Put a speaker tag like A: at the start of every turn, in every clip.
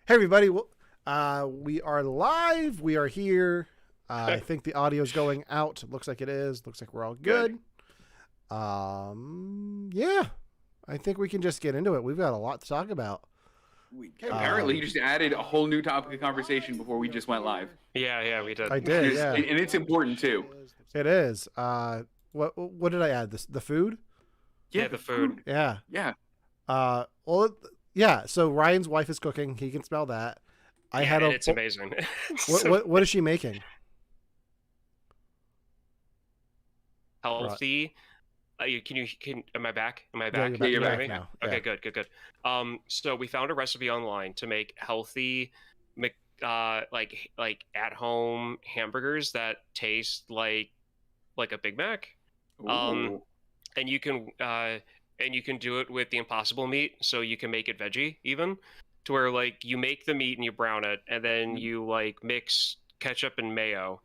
A: Hey everybody, we are live. We are here. I think the audio is going out. Looks like it is. Looks like we're all good. Yeah, I think we can just get into it. We've got a lot to talk about.
B: Apparently, you just added a whole new topic of conversation before we just went live.
C: Yeah, we did.
A: I did, yeah.
B: And it's important too.
A: It is. What did I add? The food?
C: Yeah, the food.
A: Yeah.
B: Yeah.
A: Well, yeah. So Ryan's wife is cooking. He can smell that.
C: It's amazing.
A: What is she making?
C: Healthy. Am I back?
A: Yeah, you're back now.
C: Okay, good. So we found a recipe online to make healthy, like at home hamburgers that taste like a Big Mac.
B: Ooh.
C: And you can do it with the Impossible meat, so you can make it veggie even, to where like you make the meat and you brown it, and then you like mix ketchup and mayo,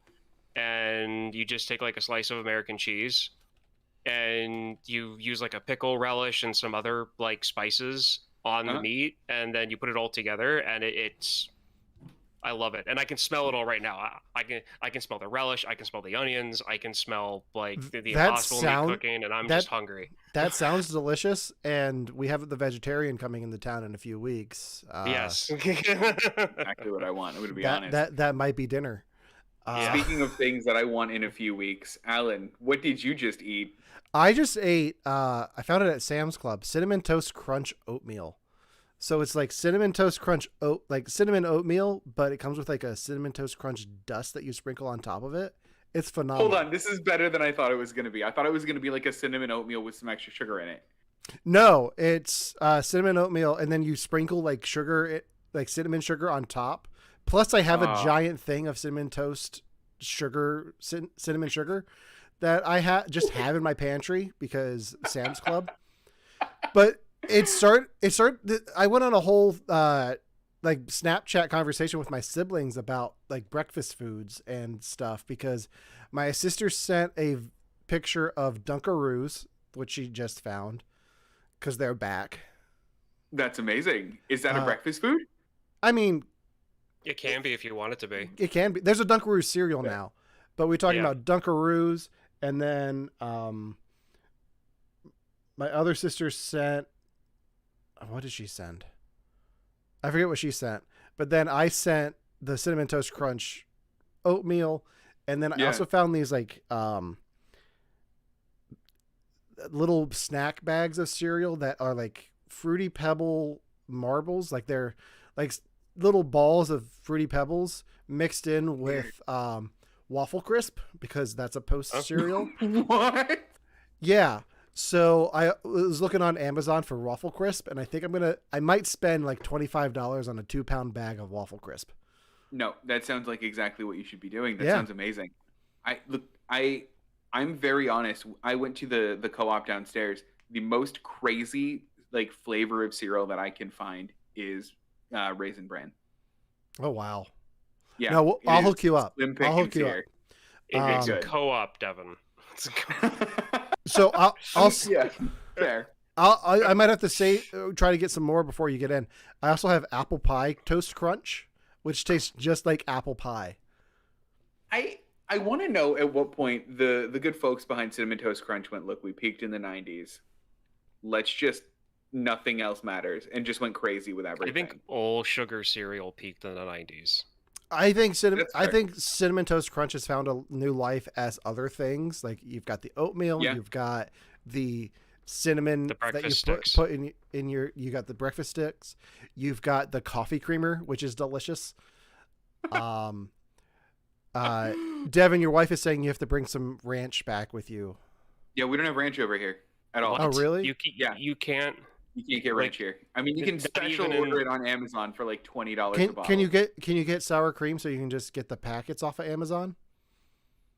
C: and you just take like a slice of American cheese, and you use like a pickle relish and some other like spices on the meat, and then you put it all together, and it's I love it, and I can smell it all right now. I can smell the relish, I can smell the onions, I can smell like the Impossible meat cooking, and I'm just hungry.
A: That sounds delicious, and we have the vegetarian coming into town in a few weeks.
C: Yes,
B: Exactly what I want. I'm going to be honest.
A: That might be dinner.
B: Speaking of things that I want in a few weeks, Alan, what did you just eat?
A: I just ate. I found it at Sam's Club. Cinnamon Toast Crunch oatmeal. So it's like cinnamon toast crunch like cinnamon oatmeal, but it comes with like a cinnamon toast crunch dust that you sprinkle on top of it. It's phenomenal.
B: Hold on, this is better than I thought it was going to be. I thought it was going to be like a cinnamon oatmeal with some extra sugar in it.
A: No, it's cinnamon oatmeal, and then you sprinkle like sugar, like cinnamon sugar on top. Plus, I have a giant thing of cinnamon toast sugar, cinnamon sugar that I just have in my pantry because Sam's Club. But I went on a whole like Snapchat conversation with my siblings about like breakfast foods and stuff, because my sister sent a picture of Dunkaroos, which she just found, because they're back.
B: That's amazing. Is that a breakfast food?
A: I mean,
C: it can be if you want it to be.
A: It can be. There's a Dunkaroo cereal now, but we're talking about Dunkaroos, and then my other sister sent. What did she send? I forget what she sent. But then I sent the Cinnamon Toast Crunch oatmeal, and then I also found these like little snack bags of cereal that are like Fruity Pebble marbles, like they're like little balls of Fruity Pebbles mixed in with Waffle Crisp, because that's a Post cereal.
B: What?
A: Yeah. So I was looking on Amazon for Waffle Crisp, and I think I might spend like $25 on a 2-pound bag of Waffle Crisp.
B: No, that sounds like exactly what you should be doing. That sounds amazing. I'm very honest. I went to the co-op downstairs. The most crazy like flavor of cereal that I can find is Raisin Bran.
A: Oh wow!
B: Yeah,
A: no, I'll hook you up.
B: I'll hook you
A: up.
C: It's a co-op, Devin.
A: So I'll
B: yeah, fair.
A: I might have to try to get some more before you get in. I also have apple pie toast crunch, which tastes just like apple pie.
B: I want to know at what point the good folks behind Cinnamon Toast Crunch went, look, we peaked in the 90s. Let's just, nothing else matters, and just went crazy with everything.
C: I think all sugar cereal peaked in the 90s.
A: I think Cinnamon Toast Crunch has found a new life as other things. Like you've got the oatmeal, you've got the cinnamon that you put in your. You got the breakfast sticks. You've got the coffee creamer, which is delicious. Devin, your wife is saying you have to bring some ranch back with you.
B: Yeah, we don't have ranch over here at all.
A: What? Oh, really?
C: You can't.
B: You can't get ranch here. I mean, you can special order it on Amazon for like $20 a bottle.
A: Can you get sour cream so you can just get the packets off of Amazon?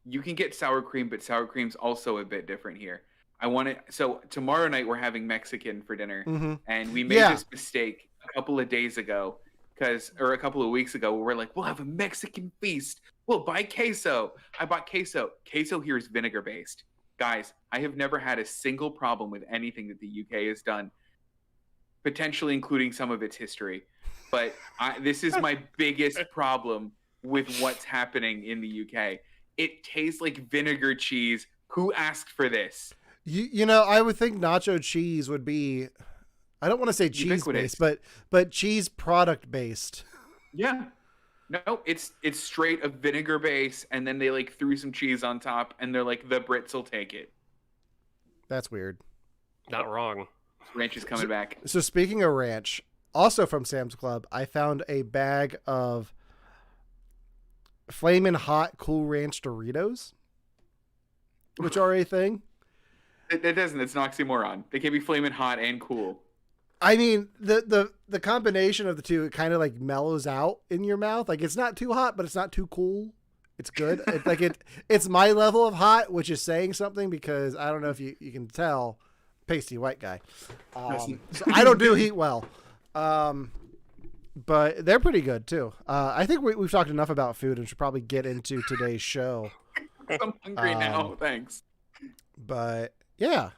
B: You can get sour cream, but sour cream's also a bit different here. So tomorrow night we're having Mexican for dinner, and we made this mistake a couple of days ago, or a couple of weeks ago, where we're like, we'll have a Mexican feast. We'll buy queso. I bought queso. Queso here is vinegar based. Guys, I have never had a single problem with anything that the UK has done, potentially including some of its history. but this is my biggest problem with what's happening in the UK. It tastes like vinegar cheese. Who asked for this?
A: You know, I would think nacho cheese would be, I don't want to say cheese based, but cheese product based.
B: Yeah. No, it's straight a vinegar base, and then they like threw some cheese on top, and they're like, the Brits will take it.
A: That's weird.
C: Not wrong.
B: Ranch is coming back.
A: So speaking of ranch, also from Sam's Club, I found a bag of Flamin' Hot Cool Ranch Doritos, which are a thing.
B: It doesn't. It's an oxymoron. They can be flaming hot and cool.
A: I mean, the combination of the two, it kind of like mellows out in your mouth. Like it's not too hot, but it's not too cool. It's good. It's like it's my level of hot, which is saying something because I don't know if you can tell, pasty white guy. So I don't do heat well. But they're pretty good too. I think we've talked enough about food and should probably get into today's show.
B: I'm hungry now. Thanks.
A: But yeah,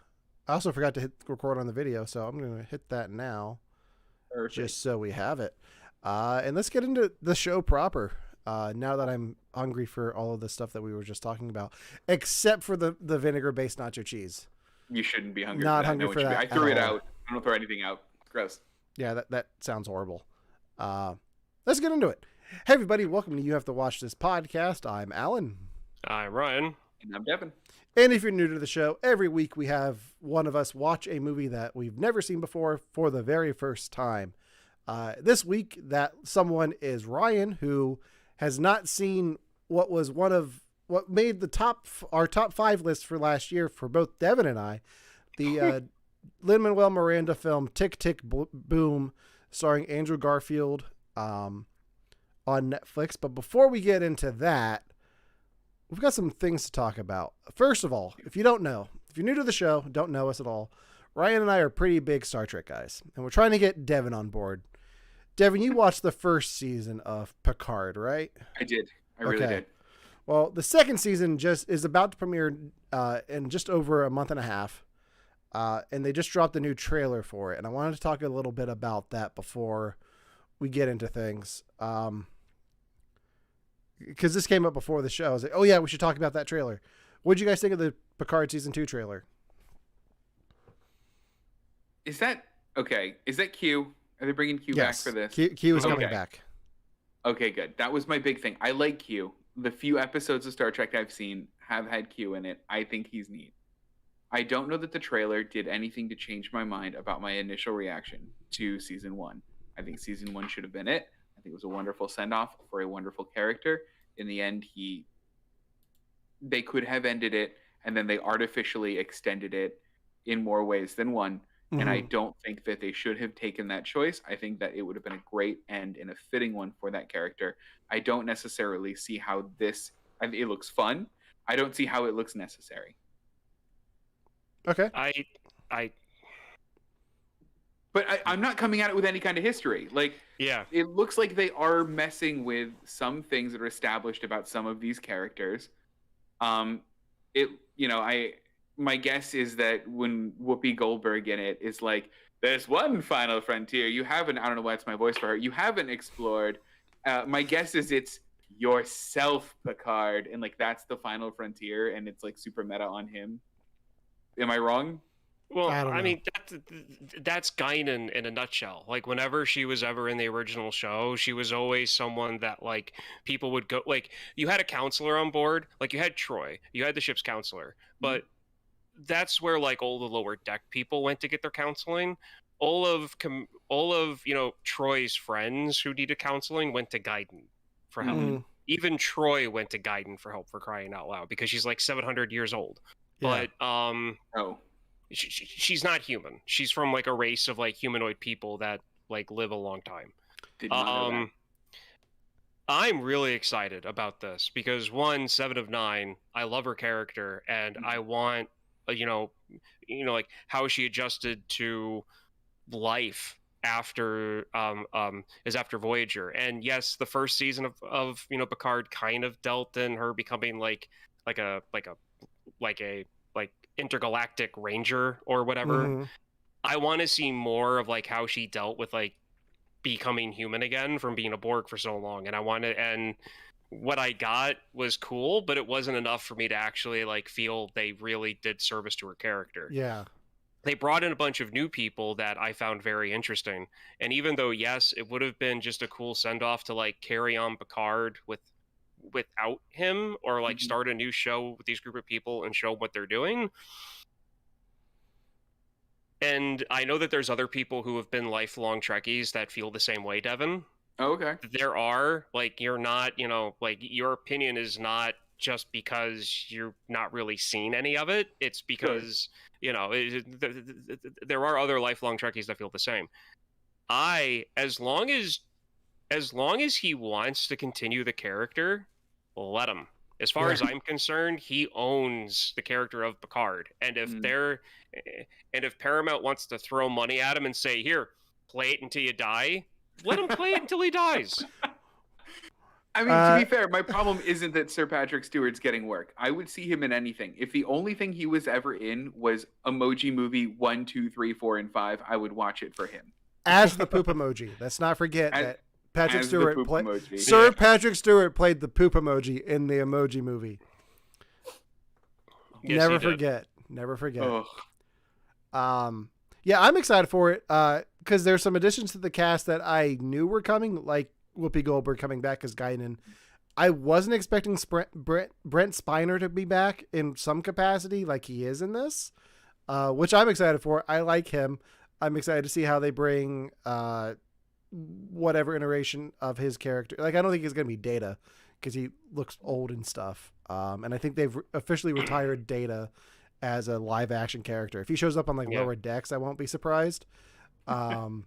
A: I also forgot to hit record on the video, so I'm going to hit that now. Perfect. Just so we have it. And let's get into the show proper. Now that I'm hungry for all of the stuff that we were just talking about, except for the vinegar-based nacho cheese.
B: You shouldn't be hungry.
A: Not hungry for that.
B: I threw it out. I don't throw anything out. Gross.
A: Yeah, that sounds horrible. Let's get into it. Hey, everybody. Welcome to You Have to Watch This podcast. I'm Alan.
C: I'm Ryan.
B: And I'm Devin.
A: And if you're new to the show, every week we have one of us watch a movie that we've never seen before for the very first time. This week, that someone is Ryan, who has not seen what made our top 5 list for last year for both Devin and I, the Lin-Manuel Miranda film Tick, Tick, Boom, starring Andrew Garfield on Netflix. But before we get into that, we've got some things to talk about. First of all, if you're new to the show, don't know us at all, Ryan and I are pretty big Star Trek guys, and we're trying to get Devin on board. Devin, you watched the first season of Picard, right?
B: I did. I really did.
A: Well, the second season just is about to premiere in just over a month and a half, and they just dropped a new trailer for it, and I wanted to talk a little bit about that before we get into things. Because this came up before the show. I was like, oh yeah, we should talk about that trailer. What did you guys think of the Picard Season 2 trailer?
B: Is that Q? Are they bringing Q back for this?
A: Q is coming back.
B: Okay, good. That was my big thing. I like Q. The few episodes of Star Trek I've seen have had Q in it. I think he's neat. I don't know that the trailer did anything to change my mind about my initial reaction to Season 1. I think Season 1 should have been it. I think it was a wonderful send-off for a wonderful character. In the end, they could have ended it, and then they artificially extended it in more ways than one. Mm-hmm. And I don't think that they should have taken that choice. I think that it would have been a great end and a fitting one for that character. I don't necessarily see how it looks fun. I don't see how it looks necessary.
A: Okay.
B: But I'm not coming at it with any kind of history. Like,
C: yeah,
B: it looks like they are messing with some things that are established about some of these characters. My guess is that when Whoopi Goldberg in it is like, there's one final frontier you haven't, I don't know why it's my voice for her, you haven't explored. My guess is it's yourself, Picard, and like that's the final frontier, and it's like super meta on him. Am I wrong?
C: Well, I mean, that's Guinan in a nutshell. Like, whenever she was ever in the original show, she was always someone that, like, people would go... Like, you had a counselor on board. Like, you had Troy. You had the ship's counselor. But that's where, like, all the lower deck people went to get their counseling. All of Troy's friends who needed counseling went to Guinan for help. Mm-hmm. Even Troy went to Guinan for help, for crying out loud, because she's, like, 700 years old. Yeah. But, she's not human. She's from like a race of like humanoid people that like live a long time.
B: Did not know that.
C: I'm really excited about this because 7 of 9, I love her character and I want like how she adjusted to life after Voyager. And yes, the first season of Picard kind of dealt in her becoming like a intergalactic ranger or whatever. Mm-hmm. I want to see more of like how she dealt with like becoming human again from being a Borg for so long, and what I got was cool, but it wasn't enough for me to actually like feel they really did service to her character.
A: Yeah.
C: They brought in a bunch of new people that I found very interesting. And even though, yes, it would have been just a cool send-off to like carry on Picard without him, or like start a new show with these group of people and show what they're doing. And I know that there's other people who have been lifelong Trekkies that feel the same way, Devin.
B: Oh, okay.
C: There are, like, you're not, like, your opinion is not just because you're not really seen any of it. It's because, there are other lifelong Trekkies that feel the same. As long as he wants to continue the character, let him. As far as I'm concerned, he owns the character of Picard. And if Paramount wants to throw money at him and say, here, play it until you die, let him play it until he dies.
B: I mean, to be fair, my problem isn't that Sir Patrick Stewart's getting work. I would see him in anything. If the only thing he was ever in was Emoji Movie 1, 2, 3, 4, and 5, I would watch it for him.
A: As the poop emoji. Let's not forget that Patrick Stewart
B: played.
A: Sir Patrick Stewart played the poop emoji in the Emoji Movie.
C: Yes,
A: Never forget. Yeah, I'm excited for it because there's some additions to the cast that I knew were coming, like Whoopi Goldberg coming back as Guinan. I wasn't expecting Brent Spiner to be back in some capacity like he is in this, which I'm excited for. I like him. I'm excited to see how they bring whatever iteration of his character. Like, I don't think he's going to be Data because he looks old and stuff. And I think they've officially retired Data as a live action character. If he shows up on Lower Decks, I won't be surprised. And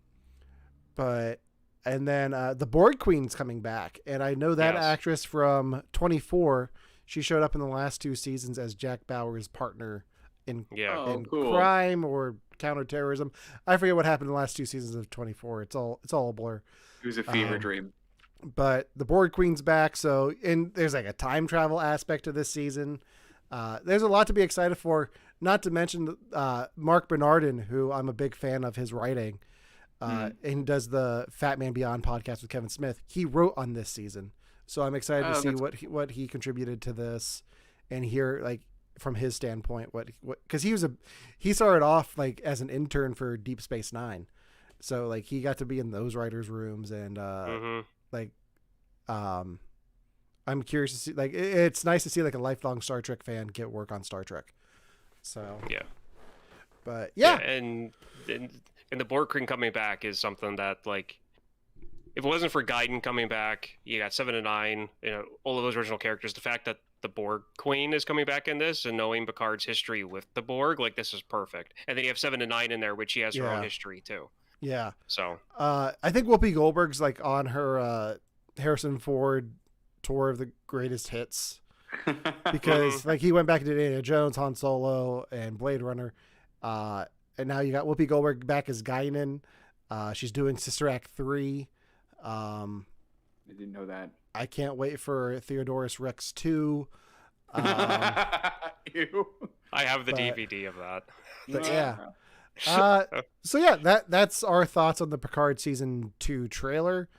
A: then the Borg Queen's coming back. And I know that actress from 24, she showed up in the last 2 seasons as Jack Bauer's partner in crime or counterterrorism. I forget what happened in the last 2 seasons of 24. It's all a blur.
B: It was a fever dream.
A: But the Borg Queen's back, and there's like a time travel aspect to this season. There's a lot to be excited for. Not to mention Mark Bernardin, who I'm a big fan of his writing, and does the Fat Man Beyond podcast with Kevin Smith. He wrote on this season, so I'm excited to see what he contributed to this, and hear like from his standpoint what because he started off like as an intern for Deep Space Nine, so like he got to be in those writers' rooms and I'm curious to see, like, it's nice to see like a lifelong Star Trek fan get work on Star Trek. So but
C: and the Borg Queen coming back is something that, like, if it wasn't for Gaiden coming back, you got 7 and 9, all of those original characters. The fact that the Borg Queen is coming back in this, and knowing Picard's history with the Borg, like, this is perfect. And then you have 7 and 9 in there, which she has her own history too. Yeah. So
A: I think Whoopi Goldberg's like on her Harrison Ford tour of the greatest hits, because like he went back to Indiana Jones, Han Solo, and Blade Runner, and now you got Whoopi Goldberg back as Guinan. She's doing Sister Act 3.
B: I didn't know that.
A: I can't wait for Theodorus Rex 2.
B: Ew.
C: I have the DVD of that.
A: But so yeah, that's our thoughts on the Picard season 2 trailer.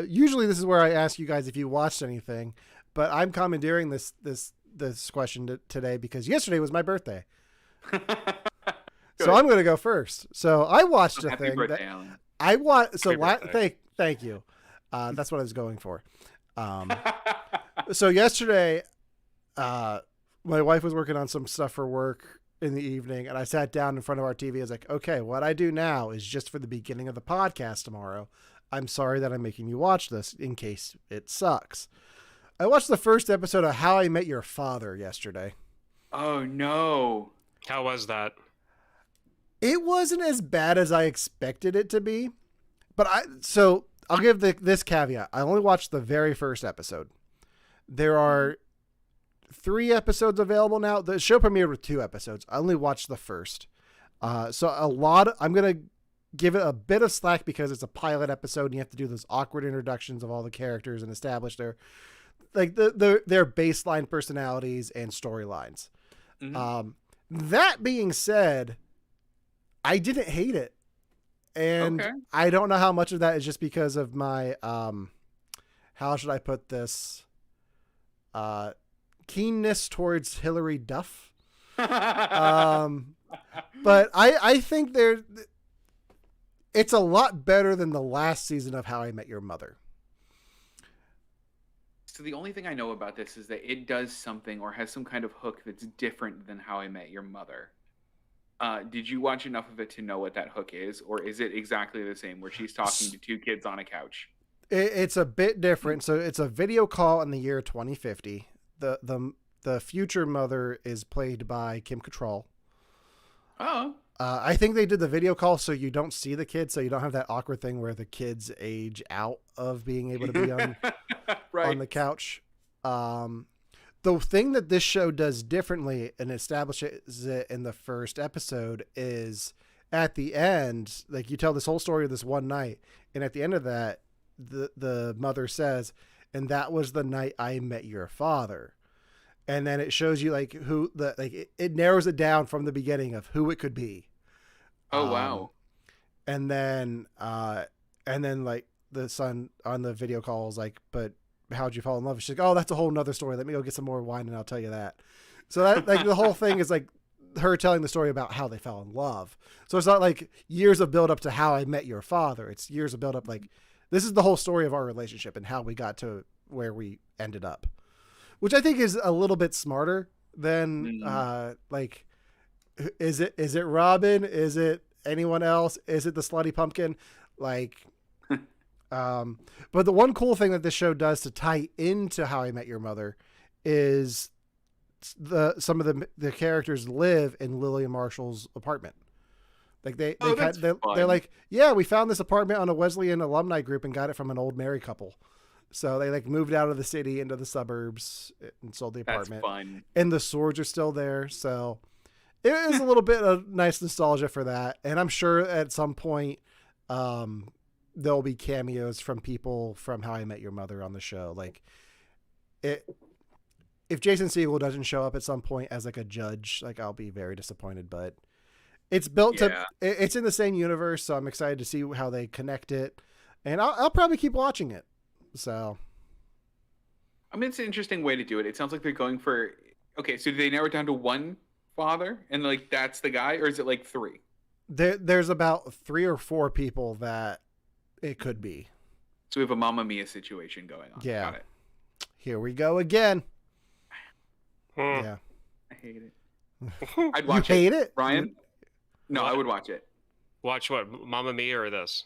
A: Usually this is where I ask you guys if you watched anything, but I'm commandeering this question today because yesterday was my birthday. So I'm going to go first. So I watched a thing
B: birthday,
A: that I want. So thank you. That's what I was going for. So yesterday, my wife was working on some stuff for work in the evening, and I sat down in front of our TV. I was like, okay, what I do now is just for the beginning of the podcast tomorrow. I'm sorry that I'm making you watch this in case it sucks. I watched the first episode of How I Met Your Father yesterday.
B: Oh no.
C: How was that?
A: It wasn't as bad as I expected it to be, but I'll give this caveat. I only watched the very first episode. There are 3 episodes available now. The show premiered with 2 episodes. I only watched the first. I'm going to give it a bit of slack because it's a pilot episode and you have to do those awkward introductions of all the characters and establish their baseline personalities and storylines. Mm-hmm. That being said, I didn't hate it. And
B: Okay.
A: I don't know how much of that is just because of my, how should I put this? Keenness towards Hilary Duff. But I think it's a lot better than the last season of How I Met Your Mother.
B: So the only thing I know about this is that it does something or has some kind of hook that's different than How I Met Your Mother. Did you watch enough of it to know what that hook is, or is it exactly the same where she's talking to two kids on a couch?
A: It's a bit different. So it's a video call in the year 2050. The future mother is played by Kim Cattrall.
B: Oh.
A: I think they did the video call so you don't see the kids, so you don't have that awkward thing where the kids age out of being able to be on,
B: right.
A: on the couch. The thing that this show does differently and establishes it in the first episode is at the end, like you tell this whole story of this one night, and at the end of that, the mother says, "And that was the night I met your father." And then it shows you like who it narrows it down from the beginning of who it could be.
B: Oh, wow.
A: And then like the son on the video call is like, "But how'd you fall in love?" She's like, "Oh, that's a whole nother story. Let me go get some more wine and I'll tell you that." So that like the whole thing is like her telling the story about how they fell in love. So it's not like years of build up to how I met your father. It's years of build up. Like this is the whole story of our relationship and how we got to where we ended up. Which I think is a little bit smarter than like, is it Robin? Is it anyone else? Is it the slutty pumpkin? Like, but the one cool thing that this show does to tie into How I Met Your Mother is some of the characters live in Lillian Marshall's apartment. Like they're like, yeah, we found this apartment on a Wesleyan alumni group and got it from an old married couple. So they like moved out of the city into the suburbs and sold the apartment.
B: That's fun.
A: And the swords are still there. So it is a little bit of nice nostalgia for that. And I'm sure at some point there'll be cameos from people from How I Met Your Mother on the show. Like if Jason Segel doesn't show up at some point as like a judge, like I'll be very disappointed, but it's built it's in the same universe. So I'm excited to see how they connect it, and I'll probably keep watching it. So,
B: I mean, it's an interesting way to do it. It sounds like they're going for, okay, so do they narrow it down to one father and like that's the guy, or is it like three?
A: There's about 3 or 4 people that it could be.
B: So we have a Mamma Mia situation going on.
A: Yeah.
B: Got it.
A: Here we go again. Yeah.
B: I hate it. I'd watch
A: it. You hate it?
B: Ryan? No, I would watch it.
C: Watch what? Mamma Mia or this?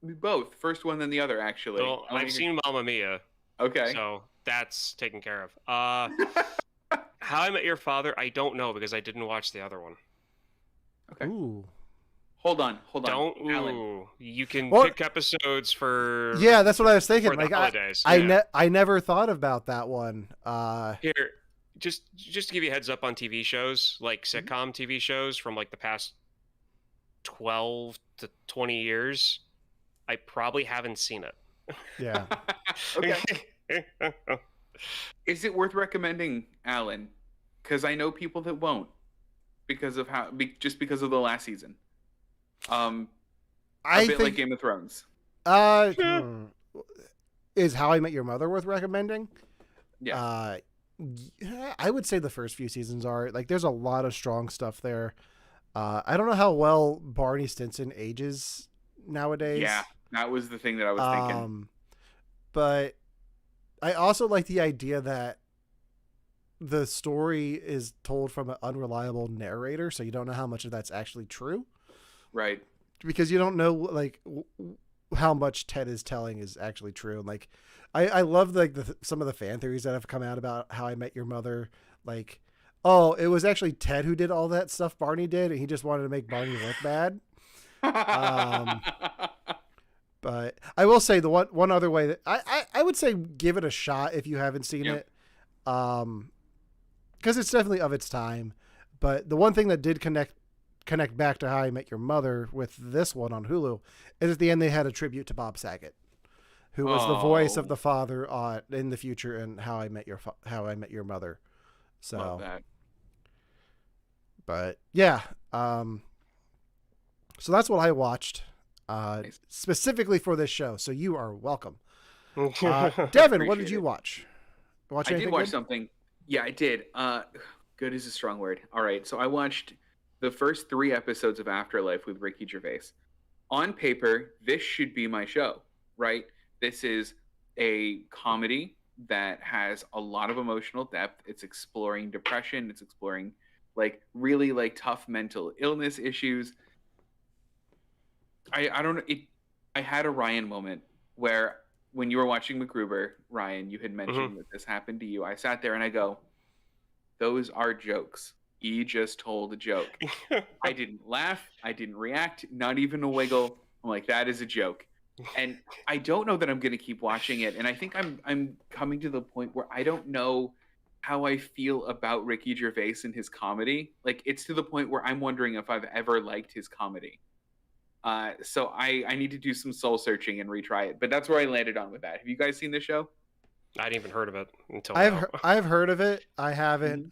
B: Both. First one, then the other, actually.
C: Well, I've seen Mamma Mia.
B: Okay.
C: So that's taken care of. How I Met Your Father, I don't know because I didn't watch the other one.
B: Okay.
A: Ooh.
B: Hold on.
C: Don't.
B: Alan.
C: Ooh. You can pick episodes for.
A: Yeah, that's what I was thinking.
C: Like holidays.
A: I never thought about that one.
C: Here, just to give you a heads up on TV shows, like sitcom TV shows from like the past 12 to 20 years, I probably haven't seen it.
A: Yeah.
B: Okay. Is it worth recommending, Alan? Because I know people that won't, because of just because of the last season. I think like Game of Thrones.
A: Is How I Met Your Mother worth recommending?
B: Yeah.
A: I would say the first few seasons are. Like, there's a lot of strong stuff there. I don't know how well Barney Stinson ages nowadays.
B: Yeah, that was the thing that I was thinking.
A: But I also like the idea that the story is told from an unreliable narrator, so you don't know how much of that's actually true.
B: Right.
A: Because you don't know like how much Ted is telling is actually true. And like, I love like some of the fan theories that have come out about How I Met Your Mother. Like, oh, it was actually Ted who did all that stuff Barney did, and he just wanted to make Barney look bad. But I will say the one other way that I would say give it a shot if you haven't seen it. Because it's definitely of its time. But the one thing that did connect back to How I Met Your Mother with this one on Hulu is at the end they had a tribute to Bob Saget, who was the voice of the father in the future in How I Met Your Mother. So,
B: love that.
A: But yeah, So that's what I watched
B: Nice.
A: specifically for this show. So you are welcome. Devin, what did you watch?
B: I did watch something. Yeah, I did. Good is a strong word. All right. So I watched the first 3 episodes of Afterlife with Ricky Gervais. On paper, this should be my show, right? This is a comedy that has a lot of emotional depth. It's exploring depression. It's exploring like really like tough mental illness issues. I don't know. I had a Ryan moment where when you were watching MacGruber, Ryan, you had mentioned that this happened to you. I sat there and I go, those are jokes. He just told a joke. I didn't laugh. I didn't react. Not even a wiggle. I'm like, that is a joke. And I don't know that I'm going to keep watching it. And I think I'm coming to the point where I don't know how I feel about Ricky Gervais and his comedy. Like, it's to the point where I'm wondering if I've ever liked his comedy. So I need to do some soul searching and retry it. But that's where I landed on with that. Have you guys seen this show?
C: I hadn't even heard of it until
A: I've heard of it. I haven't.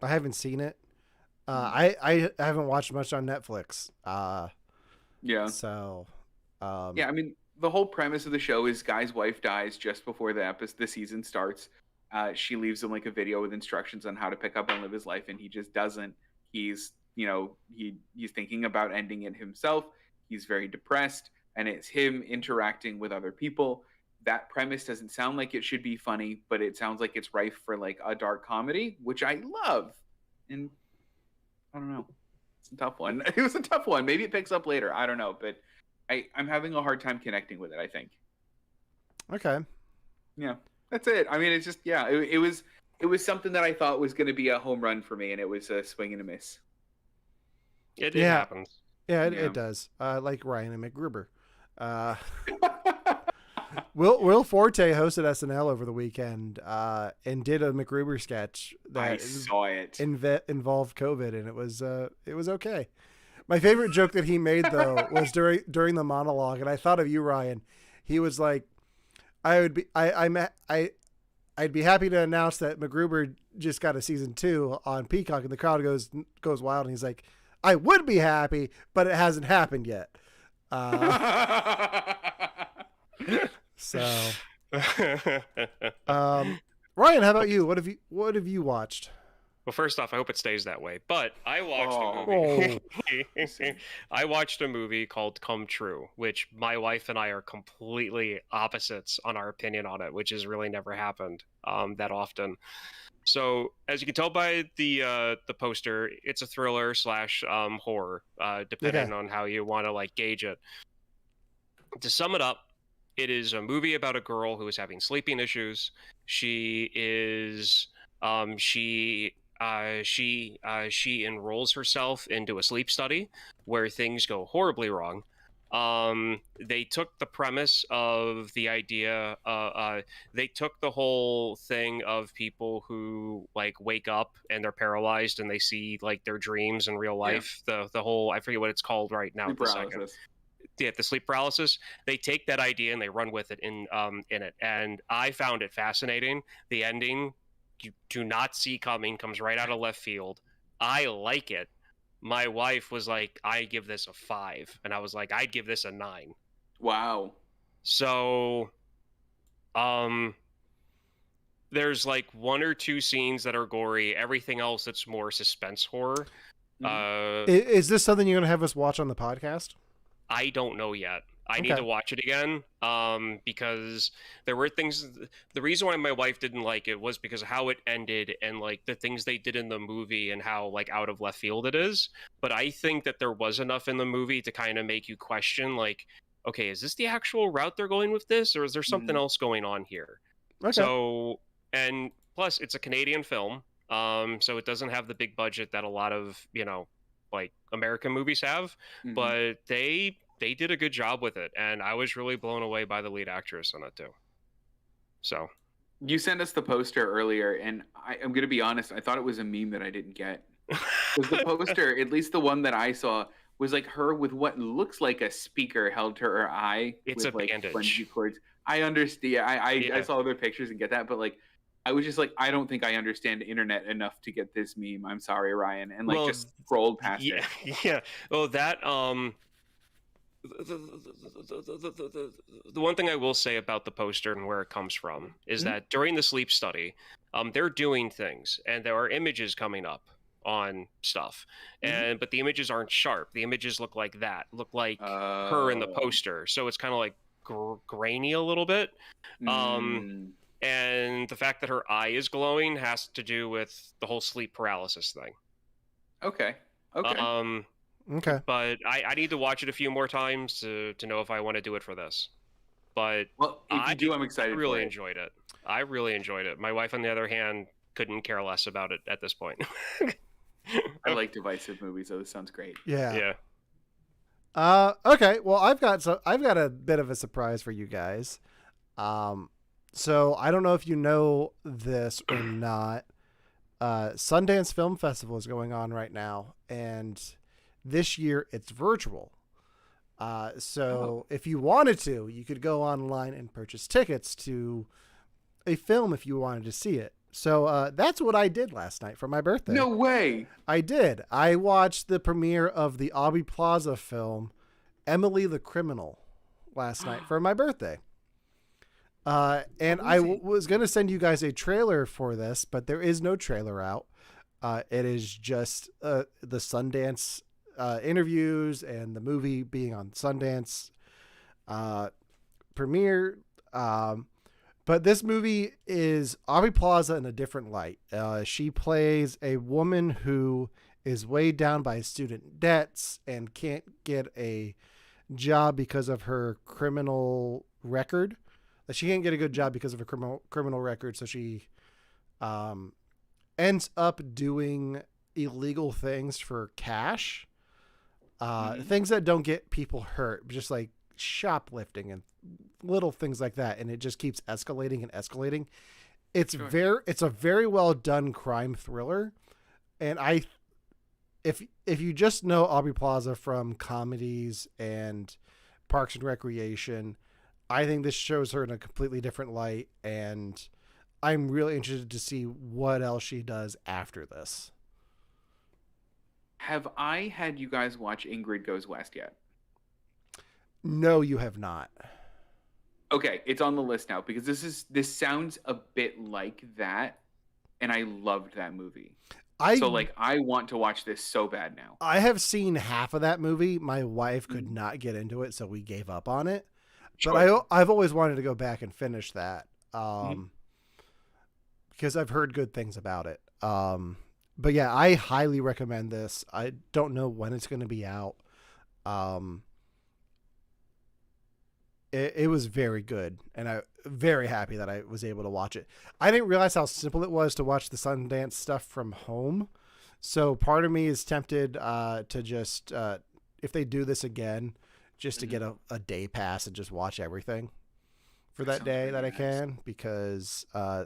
A: I haven't seen it. I haven't watched much on Netflix.
B: Yeah.
A: So.
B: Yeah, I mean, the whole premise of the show is guy's wife dies just before the season starts. She leaves him like a video with instructions on how to pick up and live his life, and he just doesn't. He's he's thinking about ending it himself. He's very depressed, and it's him interacting with other people. That premise doesn't sound like it should be funny, but it sounds like it's rife for like a dark comedy, which I love. And I don't know. It's a tough one. It was a tough one. Maybe it picks up later. I don't know, but I'm having a hard time connecting with it, I think.
A: Okay.
B: Yeah, that's it. I mean, it's just, yeah, it was something that I thought was going to be a home run for me, and it was a swing and a miss.
C: It happens.
A: Yeah, it does. Like Ryan and MacGruber. Will Forte hosted SNL over the weekend and did a MacGruber sketch that
B: I saw it.
A: Involved COVID, and it was okay. My favorite joke that he made though was during the monologue, and I thought of you, Ryan. He was like, I'd be happy to announce that MacGruber just got a season 2 on Peacock, and the crowd goes wild, and he's like, I would be happy, but it hasn't happened yet. So, Ryan, how about you? What have you watched?
C: Well, first off, I hope it stays that way. But I watched a movie. I watched a movie called Come True, which my wife and I are completely opposites on our opinion on it, which has really never happened that often. So, as you can tell by the poster, it's a thriller / horror, depending on how you want to like gauge it. To sum it up, it is a movie about a girl who is having sleeping issues. She enrolls herself into a sleep study where things go horribly wrong. They took the premise of the idea. They took the whole thing of people who like wake up and they're paralyzed and they see like their dreams in real life. Yeah. The whole, I forget what it's called right now.
B: Sleep paralysis.
C: Yeah, the sleep paralysis. They take that idea and they run with it in it. And I found it fascinating. The ending, you do not see coming, comes right out of left field. I like it. My wife was like, I give this a 5. And I was like, I'd give this a 9.
B: Wow.
C: So, there's like 1 or 2 scenes that are gory. Everything else, it's more suspense horror.
A: Is this something you're going to have us watch on the podcast?
C: I don't know yet. I need to watch it again because there were things. The reason why my wife didn't like it was because of how it ended and like the things they did in the movie and how like out of left field it is. But I think that there was enough in the movie to kind of make you question like, okay, is this the actual route they're going with this, or is there something else going on here? Okay. So, and plus it's a Canadian film, so it doesn't have the big budget that a lot of like American movies have, but they did a good job with it, and I was really blown away by the lead actress in it too. So,
B: you sent us the poster earlier, and I'm going to be honest, I thought it was a meme that I didn't get. Because the poster, at least the one that I saw, was like her with what looks like a speaker held to her eye.
C: It's
B: with
C: a bandage.
B: Cords. I understand. I saw other pictures and get that, but like I was just like, I don't think I understand the internet enough to get this meme. I'm sorry, Ryan, and like
C: Well,
B: just scrolled past
C: yeah,
B: it.
C: yeah. Oh, that the one thing I will say about the poster and where it comes from is that during the sleep study, they're doing things and there are images coming up on stuff, but the images aren't sharp. The images look like her in the poster, so it's kind of like grainy a little bit. And the fact that her eye is glowing has to do with the whole sleep paralysis thing.
B: Okay.
A: Okay.
C: But I need to watch it a few more times to know if I want to do it for this. But
B: well, if you do, I'm excited.
C: I really enjoyed it. I really enjoyed it. My wife, on the other hand, couldn't care less about it at this point.
B: I like divisive movies, so this sounds great.
A: Yeah. Okay. Well, I've got a bit of a surprise for you guys. So I don't know if you know this or not. Sundance Film Festival is going on right now, and this year it's virtual. So if you wanted to, you could go online and purchase tickets to a film if you wanted to see it. So that's what I did last night for my birthday.
B: No way.
A: I did. I watched the premiere of the Aubrey Plaza film, Emily the Criminal, last night for my birthday. And I was going to send you guys a trailer for this, but there is no trailer out. It is just the Sundance interviews and the movie being on Sundance premiere. But this movie is Aubrey Plaza in a different light. She plays a woman who is weighed down by student debts and can't get a job because of her criminal record. She can't get a good job because of a criminal record, so she ends up doing illegal things for cash, things that don't get people hurt, just like shoplifting and little things like that, and it just keeps escalating and escalating. It's a very well done crime thriller, and if you just know Aubrey Plaza from comedies and Parks and Recreation, I think this shows her in a completely different light, and I'm really interested to see what else she does after this.
B: Have I had you guys watch Ingrid Goes West yet?
A: No, you have not.
B: Okay, it's on the list now because this sounds a bit like that, and I loved that movie. I want to watch this so bad now.
A: I have seen half of that movie. My wife could not get into it, so we gave up on it. Sure. But I've always wanted to go back and finish that because I've heard good things about it. But yeah, I highly recommend this. I don't know when it's going to be out. It was very good, and I'm very happy that I was able to watch it. I didn't realize how simple it was to watch the Sundance stuff from home. So part of me is tempted to just, if they do this again, just to get a day pass and just watch everything for that day that I can, because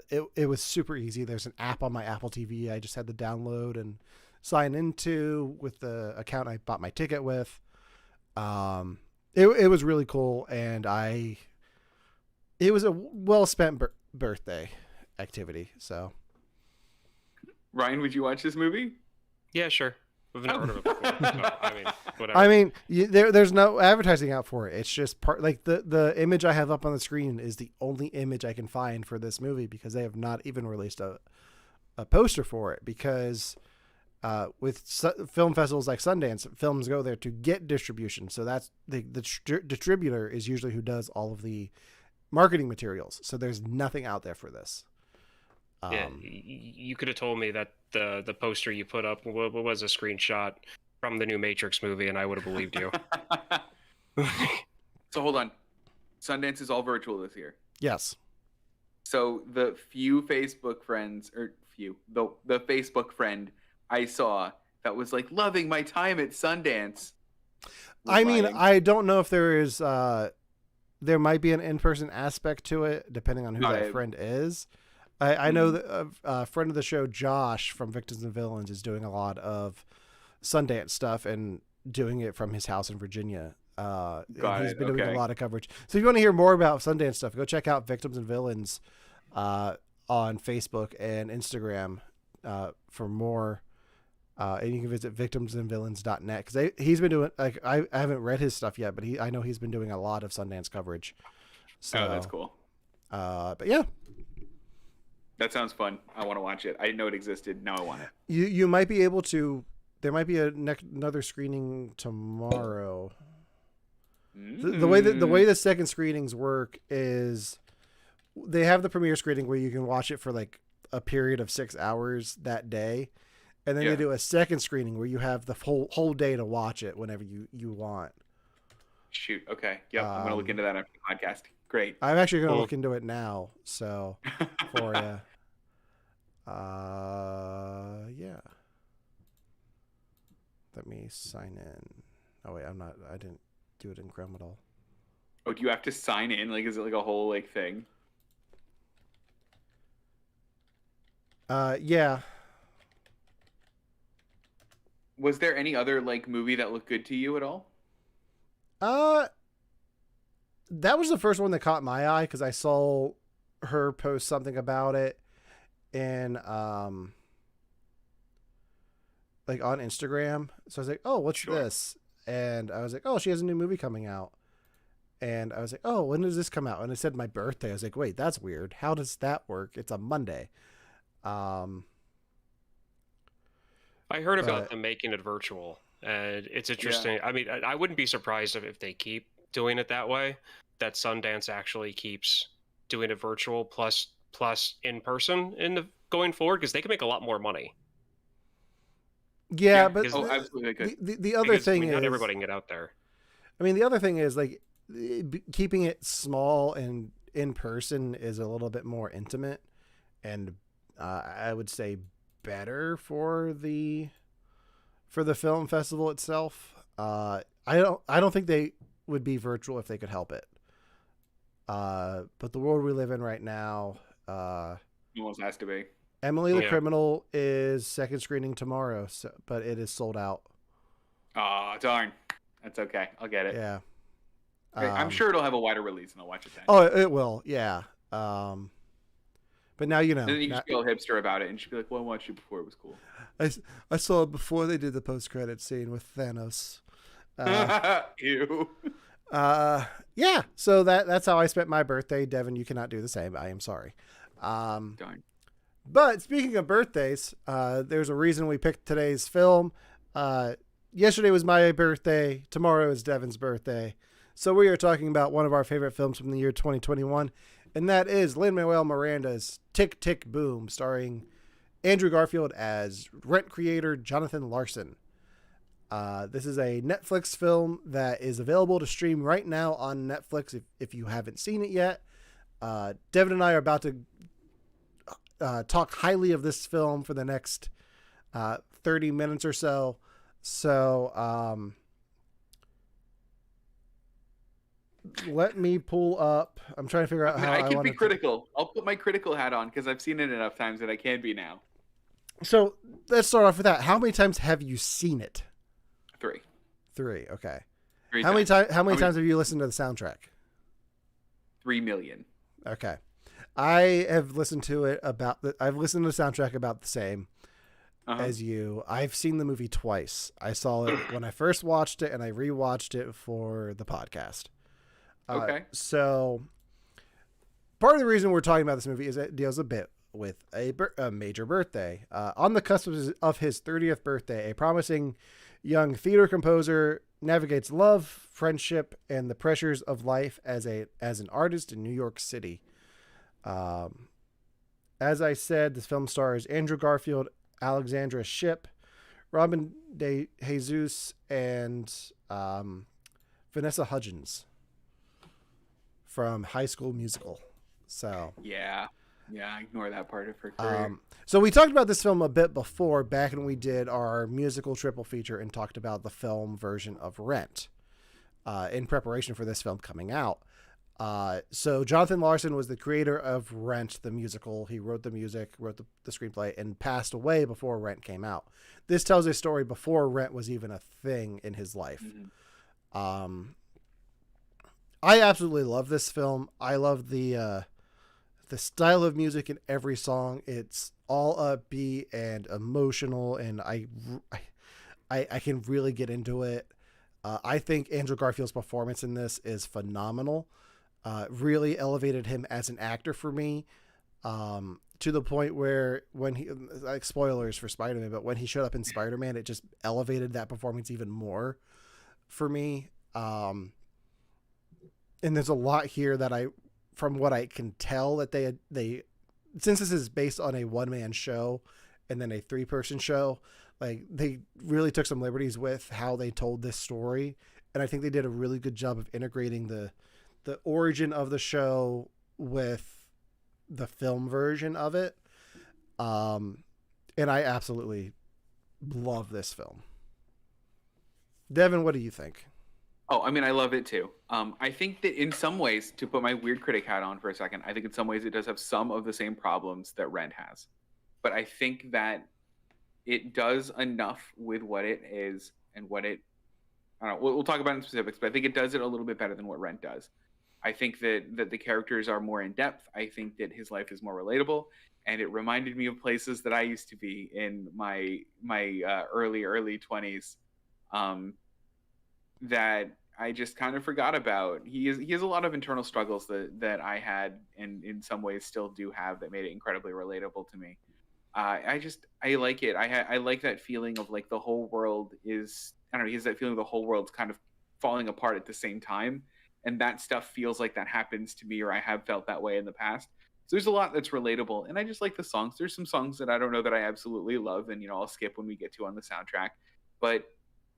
A: it was super easy. There's an app on my Apple TV I just had to download and sign into with the account I bought my ticket with. It was really cool, and it was a well-spent birthday activity. So,
B: Ryan, would you watch this movie?
C: Yeah, sure. I've never heard of it before. So, I mean, whatever.
A: I mean, there's no advertising out for it. It's just like the image I have up on the screen is the only image I can find for this movie, because they have not even released a poster for it, because with film festivals like Sundance, films go there to get distribution. So that's the distributor is usually who does all of the marketing materials. So there's nothing out there for this.
C: Yeah, you could have told me that the poster you put up was a screenshot from the new Matrix movie, and I would have believed you.
B: So hold on. Sundance is all virtual this year.
A: Yes.
B: So the few Facebook friends, or the Facebook friend I saw that was like loving my time at Sundance.
A: I mean, I don't know if there is, there might be an in-person aspect to it, depending on who that friend is. I know that a friend of the show, Josh from Victims and Villains, is doing a lot of Sundance stuff and doing it from his house in Virginia. He's been doing a lot of coverage. So if you want to hear more about Sundance stuff, go check out Victims and Villains on Facebook and Instagram for more. And you can visit victimsandvillains.net because he's been doing, like, I haven't read his stuff yet, but I know he's been doing a lot of Sundance coverage. So,
B: that's cool.
A: But yeah.
B: That sounds fun. I want to watch it. I didn't know it existed. Now I want it.
A: You might be able to. There might be another screening tomorrow. The way the second screenings work is they have the premiere screening where you can watch it for like a period of 6 hours that day, and then they do a second screening where you have the whole day to watch it whenever you want.
B: Shoot. Okay. Yep. I'm gonna look into that after the podcast. Great.
A: I'm actually gonna look into it now. So for you. Yeah. Let me sign in. Oh wait, I didn't do it in Chrome at all.
B: Oh, do you have to sign in? Like, is it like a whole like thing?
A: Yeah.
B: Was there any other like movie that looked good to you at all?
A: That was the first one that caught my eye because I saw her post something about it in like on Instagram. So I was like, oh, what's this? And I was like, oh, she has a new movie coming out. And I was like, oh, when does this come out? And it said my birthday. I was like, wait, that's weird. How does that work? It's a Monday.
C: I heard about them making it virtual, and it's interesting. Yeah. I mean, I wouldn't be surprised if they keep doing it that way, that Sundance actually keeps doing it virtual plus in person going forward, because they can make a lot more money.
A: Yeah, but
B: absolutely good.
A: The other thing is
C: not everybody can get out there.
A: I mean, the other thing is like keeping it small and in person is a little bit more intimate, and I would say better for the film festival itself. I don't think they would be virtual if they could help it. But the world we live in right now,
B: almost has to be.
A: Emily the Criminal is second screening tomorrow, but it is sold out.
B: Oh, darn. That's okay. I'll get it.
A: Yeah.
B: I'm sure it'll have a wider release and I'll watch it then.
A: Oh, it will. Yeah. But now you know.
B: And then you just feel hipster about it and just be like, well, I watched it before it was cool.
A: I saw it before they did the post-credit scene with Thanos.
B: Ew.
A: Yeah. So that's how I spent my birthday. Devin, you cannot do the same. I am sorry.
B: Darn.
A: But speaking of birthdays, there's a reason we picked today's film. Yesterday was my birthday. Tomorrow is Devin's birthday. So we are talking about one of our favorite films from the year 2021, and that is Lin-Manuel Miranda's Tick, Tick, Boom, starring Andrew Garfield as Rent creator Jonathan Larson. This is a Netflix film that is available to stream right now on Netflix if you haven't seen it yet. Devin and I are about to talk highly of this film for the next 30 minutes or so. So let me pull up. I'm trying to figure out how
B: I can be critical. I'll put my critical hat on because I've seen it enough times that I can be now.
A: So let's start off with that. How many times have you seen it?
B: 3.
A: Okay.
B: 3
A: How many times have you listened to the soundtrack?
B: 3 million.
A: Okay. I have listened to it I've listened to the soundtrack about the same as you. I've seen the movie twice. I saw it when I first watched it and I rewatched it for the podcast.
B: Okay.
A: So part of the reason we're talking about this movie is it deals a bit with a major birthday. On the cusp of his 30th birthday, a promising young theater composer navigates love, friendship, and the pressures of life as an artist in New York City. As I said, this film stars Andrew Garfield, Alexandra Shipp, Robin De Jesus, and Vanessa Hudgens from High School Musical. So
B: yeah, ignore that part of her career.
A: So we talked about this film a bit before, back when we did our musical triple feature and talked about the film version of Rent in preparation for this film coming out. So Jonathan Larson was the creator of Rent, the musical. He wrote the music, wrote the screenplay, and passed away before Rent came out. This tells a story before Rent was even a thing in his life. Mm-hmm. I absolutely love this film. I love the the style of music in every song, it's all upbeat and emotional, and I can really get into it. I think Andrew Garfield's performance in this is phenomenal. Really elevated him as an actor for me, to the point where when he, like, spoilers for Spider-Man, but when he showed up in Spider-Man, it just elevated that performance even more for me. And there's a lot here that from what I can tell, that they since this is based on a one-man show and then a 3-person show, like, they really took some liberties with how they told this story. And I think they did a really good job of integrating the origin of the show with the film version of it. And I absolutely love this film. Devin, what do you think?
B: Oh, I mean, I love it too. I think that in some ways, to put my weird critic hat on for a second, I think in some ways it does have some of the same problems that Rent has. But I think that it does enough with what it is and what it, I don't know, we'll talk about it in specifics, but I think it does it a little bit better than what Rent does. I think that the characters are more in depth. I think that his life is more relatable, and it reminded me of places that I used to be in my early 20s, that I just kind of forgot about. He has a lot of internal struggles that I had, and in some ways still do have, that made it incredibly relatable to me. I like it. I like that feeling of, like, the whole world is, I don't know, he has that feeling of the whole world's kind of falling apart at the same time. And that stuff feels like that happens to me, or I have felt that way in the past. So there's a lot that's relatable. And I just like the songs. There's some songs that I don't know that I absolutely love, and, I'll skip when we get to on the soundtrack. But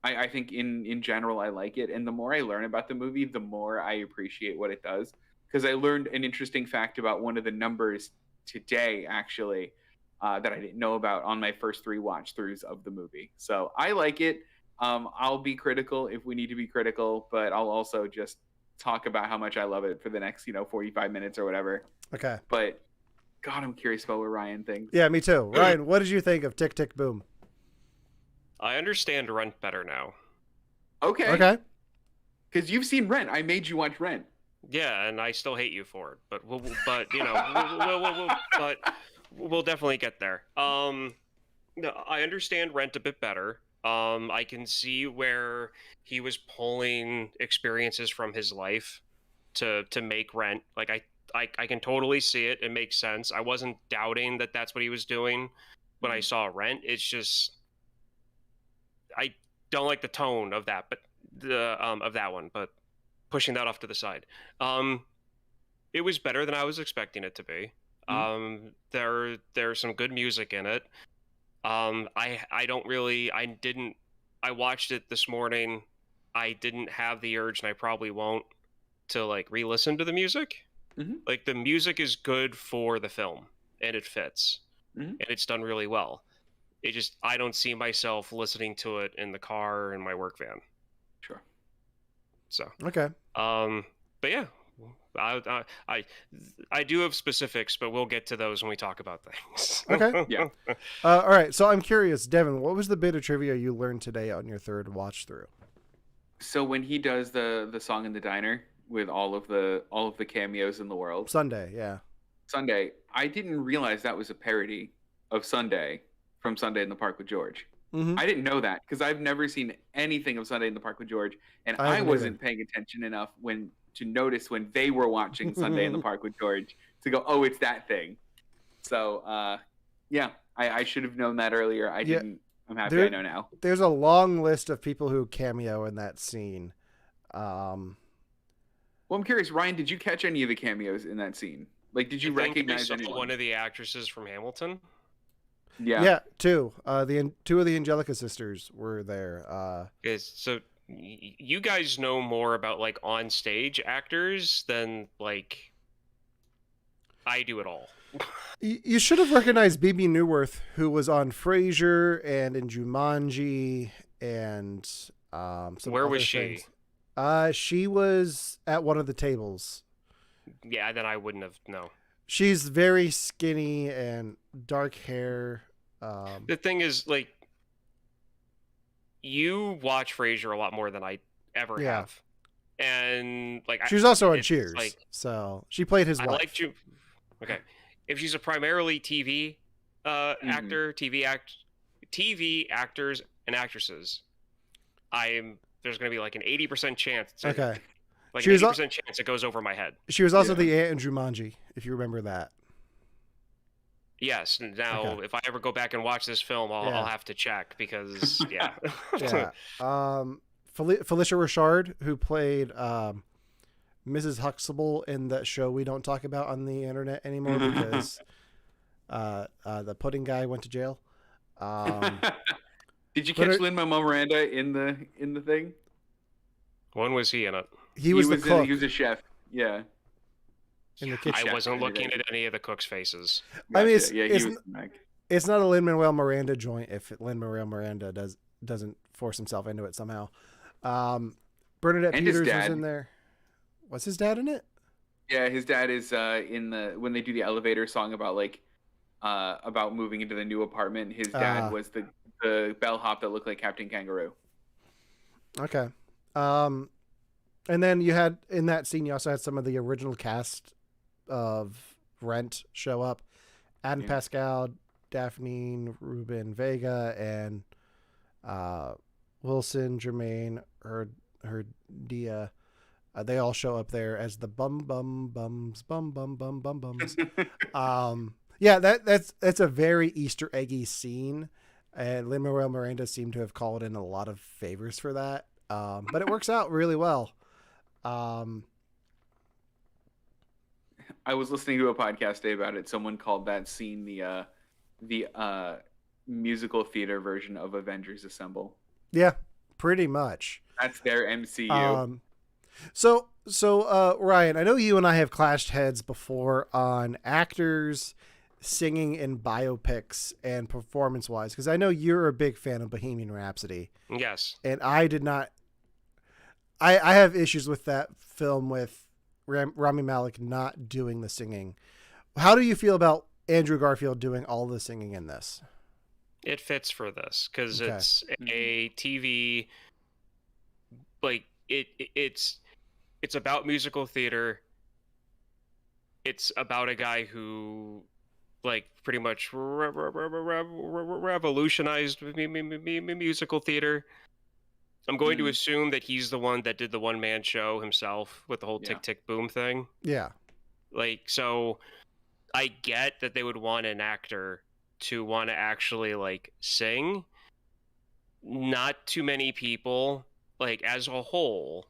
B: I think in general, I like it. And the more I learn about the movie, the more I appreciate what it does. Because I learned an interesting fact about one of the numbers today, actually, that I didn't know about on my first 3 watch throughs of the movie. So I like it. I'll be critical if we need to be critical, but I'll also just talk about how much I love it for the next 45 minutes or whatever.
A: Okay.
B: But God, I'm curious about what Ryan thinks.
A: Yeah, me too. Ryan, what did you think of Tick Tick Boom?
C: I understand Rent better now.
B: Okay. Because you've seen Rent. I made you watch Rent.
C: Yeah, and I still hate you for it. But we'll definitely get there. No, I understand Rent a bit better. I can see where he was pulling experiences from his life to make Rent. Like, I can totally see it. It makes sense. I wasn't doubting that that's what he was doing when I saw Rent. It's just, I don't like the tone of that, but of that one. But pushing that off to the side, it was better than I was expecting it to be. There's some good music in it. I watched it this morning. I didn't have the urge, and I probably won't, to, like, re-listen to the music.
B: Mm-hmm.
C: Like, the music is good for the film, and it fits,
B: and
C: it's done really well. It just, I don't see myself listening to it in the car or in my work van.
B: Sure.
A: So. Okay.
C: But yeah, I do have specifics, but we'll get to those when we talk about things.
A: Okay.
B: Yeah.
A: All right. So I'm curious, Devin, what was the bit of trivia you learned today on your 3rd watch through?
B: So when he does the song in the diner with all of the cameos in the world,
A: Sunday, yeah.
B: Sunday, I didn't realize that was a parody of Sunday from Sunday in the Park with George.
A: Mm-hmm.
B: I didn't know that because I've never seen anything of Sunday in the Park with George, and I wasn't paying attention enough to notice when they were watching Sunday in the Park with George to go, oh, it's that thing. So, yeah, I should have known that earlier. I didn't. I'm happy I know now.
A: There's a long list of people who cameo in that scene.
B: Well, I'm curious, Ryan, did you catch any of the cameos in that scene? Like, did you recognize anyone?
C: One of the actresses from Hamilton?
B: Yeah.
A: Yeah, 2. Two of the Angelica sisters were there.
C: So you guys know more about, like, on stage actors than, like, I do at all.
A: You should have recognized Bebe Neuwirth, who was on Frasier and in Jumanji and some
C: Where was
A: things.
C: she?
A: She was at one of the tables.
C: Yeah, then I wouldn't have. No.
A: She's very skinny and dark hair.
C: The thing is, like, you watch Frasier a lot more than I ever have, and, like,
A: she was also on Cheers, like, so she played his wife.
C: Okay. If she's a primarily TV actor, TV actors and actresses, there's going to be like an 80% chance.
A: Okay.
C: Like an 80% chance it goes over my head.
A: She was also the aunt in Jumanji, if you remember that.
C: Yes. Now, if I ever go back and watch this film, I'll have to check because, yeah.
A: Felicia Richard, who played Mrs. Huxtable in that show we don't talk about on the internet anymore because the pudding guy went to jail.
B: Did you catch Lin-Manuel Miranda in the thing?
C: When was he in it?
A: He was the cook.
B: He was a chef. Yeah.
A: In the kitchen.
C: I wasn't looking at any of the cooks' faces.
A: Gotcha. I mean, it's not a Lin-Manuel Miranda joint if Lin-Manuel Miranda doesn't force himself into it somehow. Bernadette Peters was in there. Was his dad in it?
B: Yeah, his dad is when they do the elevator song about moving into the new apartment. His dad was the bellhop that looked like Captain Kangaroo.
A: Okay. And then you had in that scene, you also had some of the original cast of Rent show up. Adam Pascal, Daphne Rubin Vega, and Wilson Jermaine Herdia. They all show up there as the bums. Yeah, that's a very Easter eggy scene, and Lin-Manuel Miranda seemed to have called in a lot of favors for that. But it works out really well.
B: I was listening to a podcast today about it. Someone called that scene the musical theater version of Avengers Assemble.
A: Yeah, pretty much.
B: That's their MCU.
A: So Ryan, I know you and I have clashed heads before on actors singing in biopics and performance-wise, because I know you're a big fan of Bohemian Rhapsody.
C: Yes.
A: And I did not. I have issues with that film with Rami Malek not doing the singing. How do you feel about Andrew Garfield doing all the singing in this?
C: It fits for this because it's a TV, like it's about musical theater. It's about a guy who like pretty much revolutionized musical theater. I'm going to assume that he's the one that did the one-man show himself with the whole tick tick boom thing.
A: Yeah.
C: Like, so I get that they would want an actor to want to actually like sing. Not too many people, like as a whole,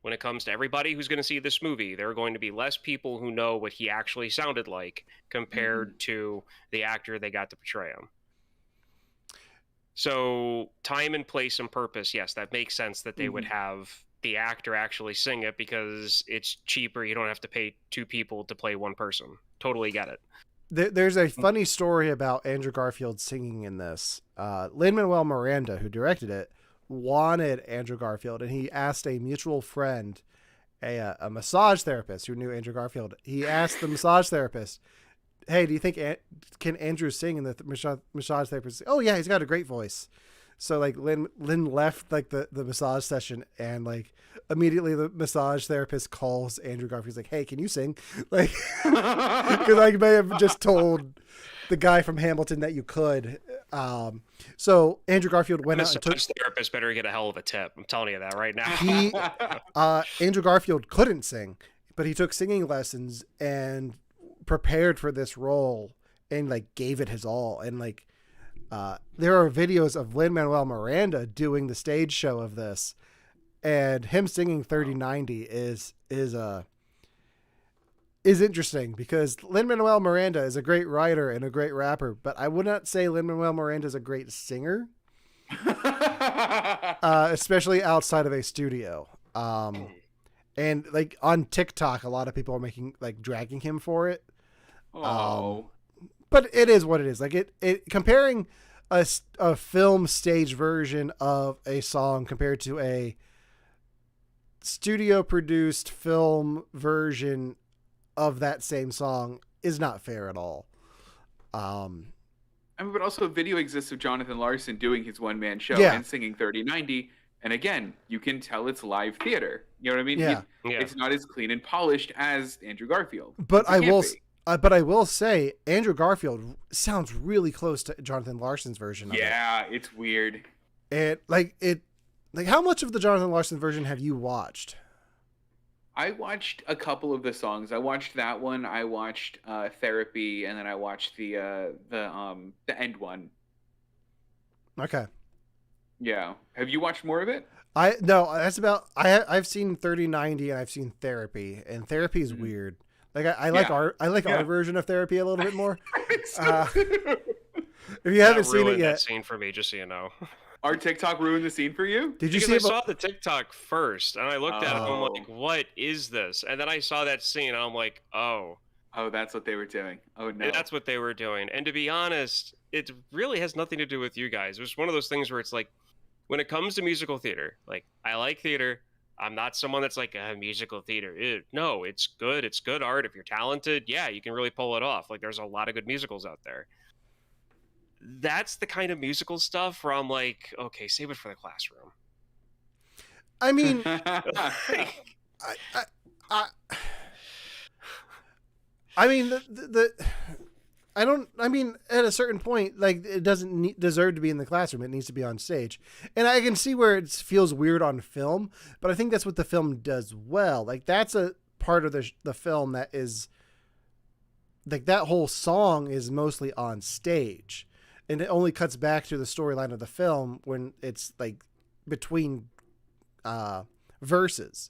C: when it comes to everybody who's going to see this movie, there are going to be less people who know what he actually sounded like compared to the actor they got to portray him. So time and place and purpose, yes, that makes sense that they would have the actor actually sing it because it's cheaper. You don't have to pay two people to play one person. Totally get it.
A: There's a funny story about Andrew Garfield singing in this. Lin-Manuel Miranda, who directed it, wanted Andrew Garfield, and he asked a mutual friend, a massage therapist who knew Andrew Garfield. He asked the massage therapist, hey, do you think can Andrew sing? And the massage therapist said, oh yeah, he's got a great voice. So like Lin left like the massage session, and like immediately the massage therapist calls Andrew Garfield. He's like, hey, can you sing? Like, because I may have just told the guy from Hamilton that you could. So Andrew Garfield went out and took.
C: The therapist better get a hell of a tip. I'm telling you that right now.
A: Andrew Garfield couldn't sing, but he took singing lessons and prepared for this role and like gave it his all. And like there are videos of Lin-Manuel Miranda doing the stage show of this, and him singing 3090 is interesting because Lin-Manuel Miranda is a great writer and a great rapper, but I would not say Lin-Manuel Miranda is a great singer, especially outside of a studio. And like on TikTok, a lot of people are dragging him for it. But it is what it is. Like it comparing a film stage version of a song compared to a studio produced film version of that same song is not fair at all.
B: I mean, but also a video exists of Jonathan Larson doing his one-man show and singing 3090. And again, you can tell it's live theater. You know what I mean?
A: Yeah.
B: It's not as clean and polished as Andrew Garfield.
A: But I But I will say, Andrew Garfield sounds really close to Jonathan Larson's version of it.
B: Yeah, it's weird.
A: Like how much of the Jonathan Larson version have you watched?
B: I watched a couple of the songs. I watched that one. I watched Therapy, and then I watched the end one.
A: Okay.
B: Yeah. Have you watched more of it?
A: I've seen 3090 and I've seen Therapy, and Therapy is weird. Like I like our version of Therapy a little bit more. If you haven't seen it yet,
C: that scene for me, just so you know.
B: Our TikTok ruined the scene for you?
A: Did you
C: because
A: see?
C: I saw the TikTok first, and I looked at it, and I'm like, "What is this?" And then I saw that scene, and I'm like, "Oh,
B: that's what they were doing. Oh no,
C: and that's what they were doing." And to be honest, it really has nothing to do with you guys. It was one of those things where it's like, when it comes to musical theater, like I like theater. I'm not someone that's like a musical theater. No, it's good. It's good art. If you're talented, yeah, you can really pull it off. Like there's a lot of good musicals out there. That's the kind of musical stuff where I'm like, okay, save it for the classroom.
A: I mean, I mean I mean, at a certain point, like it doesn't deserve to be in the classroom. It needs to be on stage. And I can see where it feels weird on film, but I think that's what the film does well. Like that's a part of the film that is like that whole song is mostly on stage. And it only cuts back to the storyline of the film when it's like between verses.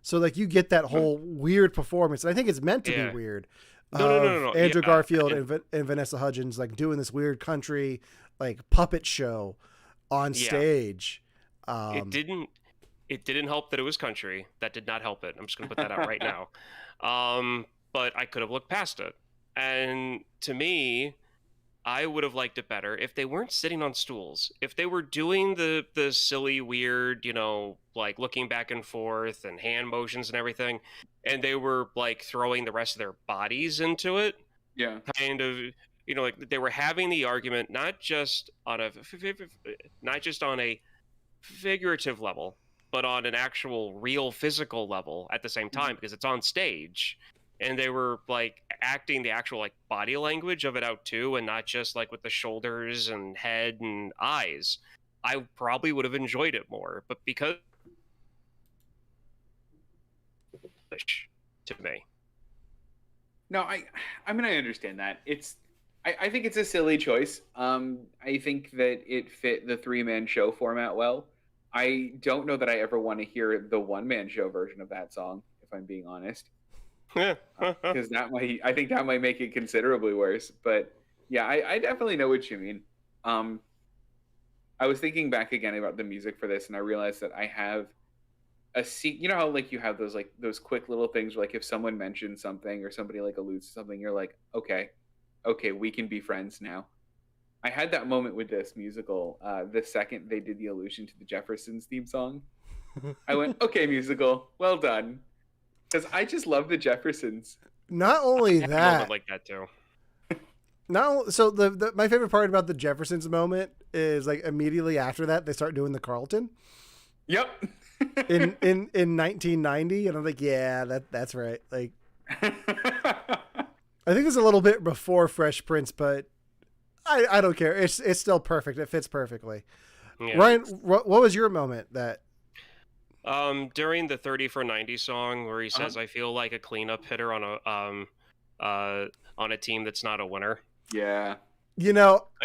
A: So like you get that whole weird performance. And I think it's meant to be weird.
C: No.
A: Andrew Garfield and Vanessa Hudgens like doing this weird country like puppet show on stage.
C: It didn't help that it was country. That did not help it. I'm just gonna put that out right now. But I could have looked past it. And to me, I would have liked it better if they weren't sitting on stools. If they were doing the silly, weird, like looking back and forth and hand motions and everything, and they were like throwing the rest of their bodies into it.
B: Yeah.
C: Kind of, like they were having the argument not just on a figurative level, but on an actual real physical level at the same time, because it's on stage. And they were like acting the actual like body language of it out too, and not just like with the shoulders and head and eyes. I probably would have enjoyed it more, but because to me.
B: No, I mean I understand that. I think it's a silly choice. I think that it fit the 3-man show format well. I don't know that I ever want to hear the 1-man show version of that song, if I'm being honest. Because I think that might make it considerably worse. But yeah, I definitely know what you mean. I was thinking back again about the music for this, and I realized that I have a scene. You know how like you have those quick little things where like if someone mentions something or somebody like alludes to something, you're like, okay, we can be friends now. I had that moment with this musical the second they did the allusion to the Jeffersons theme song. I went, okay, musical, well done. Because I just love the Jeffersons.
A: Not only that,
C: I like that too.
A: So my favorite part about the Jeffersons moment is like immediately after that they start doing the Carlton.
B: Yep.
A: in 1990, and I'm like, yeah, that's right. Like, I think it's a little bit before Fresh Prince, but I don't care. It's still perfect. It fits perfectly. Yeah. Ryan, what was your moment that?
C: During the 30 for 90 song where he says, I feel like a cleanup hitter on a team that's not a winner.
B: Yeah.
C: It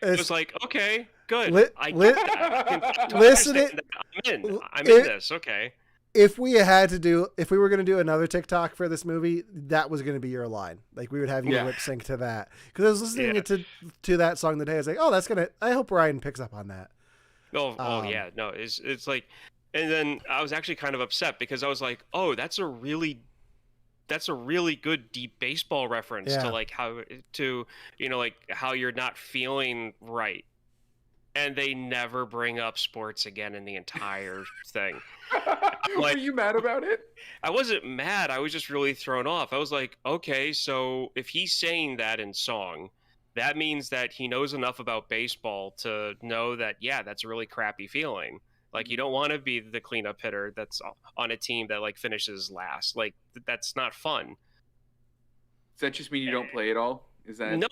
C: was like, okay, good. I get that.
A: Listen it.
C: I'm in this. Okay.
A: If we were going to do another TikTok for this movie, that was going to be your line. Like we would have you lip sync to that. Cause I was listening to that song the day. I was like, oh, I hope Ryan picks up on that.
C: Oh yeah. No, it's like, and then I was actually kind of upset because I was like, oh, that's a really good deep baseball reference to like how you're not feeling right. And they never bring up sports again in the entire thing.
B: Were you mad about it?
C: I wasn't mad. I was just really thrown off. I was like, okay, so if he's saying that in song, that means that he knows enough about baseball to know that, yeah, that's a really crappy feeling. Like, you don't want to be the cleanup hitter that's on a team that, like, finishes last. Like, that's not fun.
B: Does that just mean you don't play at all? Is that
C: No.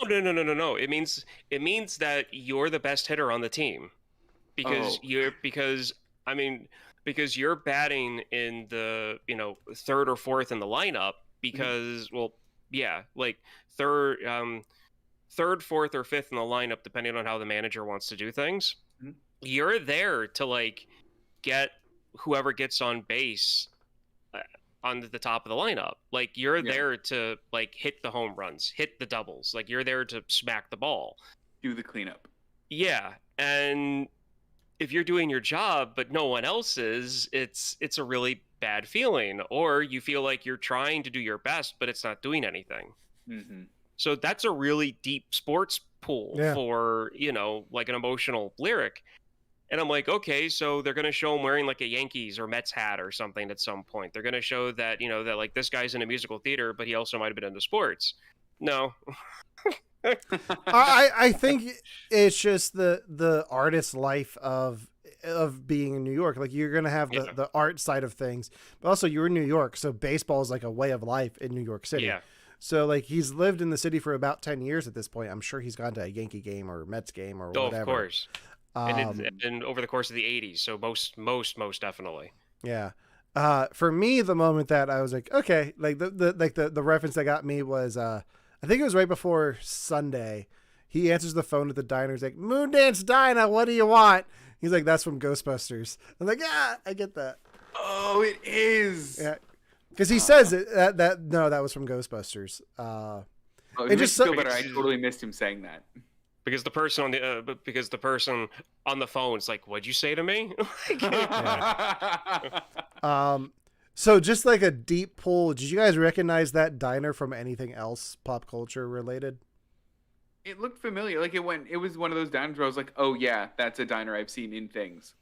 C: It means that you're the best hitter on the team because because you're batting in the third or fourth in the lineup because third, fourth, or fifth in the lineup depending on how the manager wants to do things. You're there to like get whoever gets on base on the top of the lineup. Like you're there to like hit the home runs, hit the doubles. Like you're there to smack the ball,
B: do the cleanup.
C: Yeah, and if you're doing your job but no one else is, it's a really bad feeling. Or you feel like you're trying to do your best but it's not doing anything. So that's a really deep sports pool for like an emotional lyric. And I'm like, okay, so they're going to show him wearing like a Yankees or Mets hat or something at some point. They're going to show that, that like this guy's in a musical theater, but he also might have been into sports. No.
A: I think it's just the artist life of being in New York. Like you're going to have the art side of things, but also you're in New York. So baseball is like a way of life in New York City.
C: Yeah.
A: So like he's lived in the city for about 10 years at this point. I'm sure he's gone to a Yankee game or Mets game or whatever.
C: Of course. And over the course of the 80s, so most definitely.
A: Yeah. For me, the moment that I was like, okay, like the reference that got me was I think it was right before Sunday. He answers the phone at the diner. He's like, "Moondance Diner, what do you want?" He's like, "That's from Ghostbusters." I'm like, "Yeah, I get that."
B: Oh, it is.
A: Yeah, because he says it, that was from Ghostbusters.
B: It just feel better. I totally missed him saying that.
C: Because the person on the phone is like, "What'd you say to me?"
A: So just like a deep pull, did you guys recognize that diner from anything else pop culture related?
B: It looked familiar. Like it was one of those diners where I was like, "Oh yeah, that's a diner I've seen in things."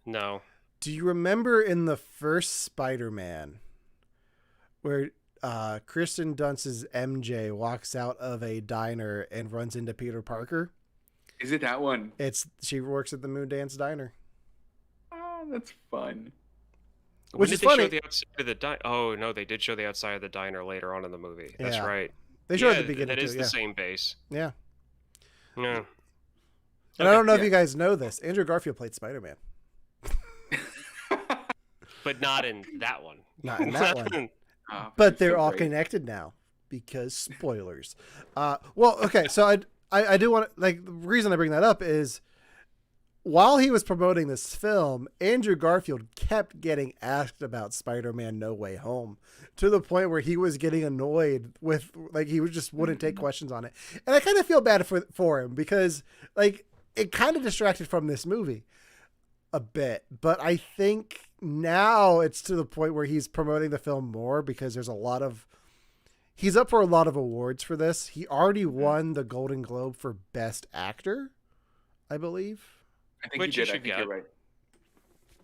C: No.
A: Do you remember in the first Spider-Man where Kristen Dunst's MJ walks out of a diner and runs into Peter Parker?
B: Is it that one?
A: She works at the Moondance Diner.
B: Oh, that's fun.
A: Which is funny.
C: Show the outside of the oh no, they did show the outside of the diner later on in the movie. That's right.
A: They showed at the beginning.
C: That is the same base.
A: Yeah.
C: Yeah.
A: And I don't know if you guys know this. Andrew Garfield played Spider-Man.
C: But not in that one.
A: Not in that one. But they're all connected now because spoilers. Well, okay. So I do want to, like, the reason I bring that up is while he was promoting this film, Andrew Garfield kept getting asked about Spider-Man No Way Home to the point where he was getting annoyed with, like, he just wouldn't take questions on it. And I kind of feel bad for him because, like, it kind of distracted from this movie a bit. But I think now it's to the point where he's promoting the film more because there's he's up for a lot of awards for this. He already won the Golden Globe for Best Actor, I believe.
B: I think he did. I think you're right.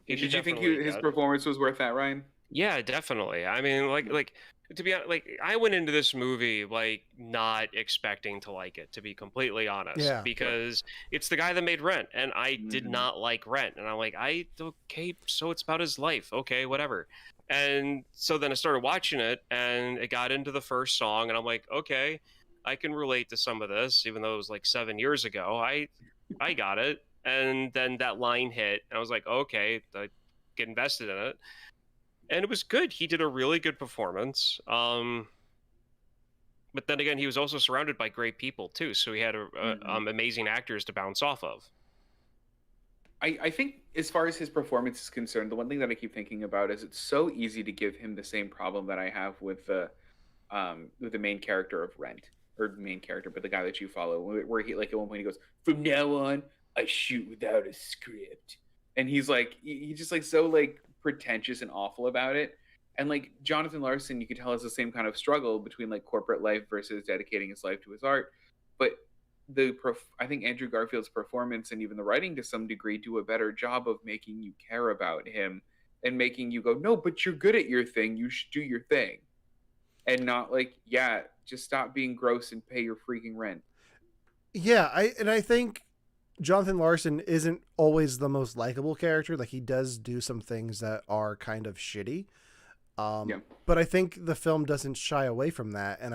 B: Did you think his performance was worth that, Ryan?
C: Yeah, definitely. I mean, like to be honest, like I went into this movie like not expecting to like it, to be completely honest.
A: Yeah.
C: Because it's the guy that made Rent, and I did not like Rent, and I'm like, okay, so it's about his life, okay, whatever. And so then I started watching it, and it got into the first song, and I'm like, okay, I can relate to some of this, even though it was like 7 years ago. I got it. And then that line hit, and I was like, okay, I get invested in it. And it was good. He did a really good performance. But then again, he was also surrounded by great people, too. So he had amazing actors to bounce off of.
B: I think as far as his performance is concerned, the one thing that I keep thinking about is it's so easy to give him the same problem that I have with the main character of Rent. Or main character, but the guy that you follow, where he, like, at one point he goes, "From now on, I shoot without a script," and he's just like so like pretentious and awful about it. And like Jonathan Larson, you could tell has the same kind of struggle between like corporate life versus dedicating his life to his art. But I think Andrew Garfield's performance and even the writing to some degree do a better job of making you care about him and making you go, "No, but you're good at your thing. You should do your thing," and not like, "Yeah, just stop being gross and pay your freaking rent."
A: Yeah, I think Jonathan Larson isn't always the most likable character. Like he does do some things that are kind of shitty. But I think the film doesn't shy away from that. And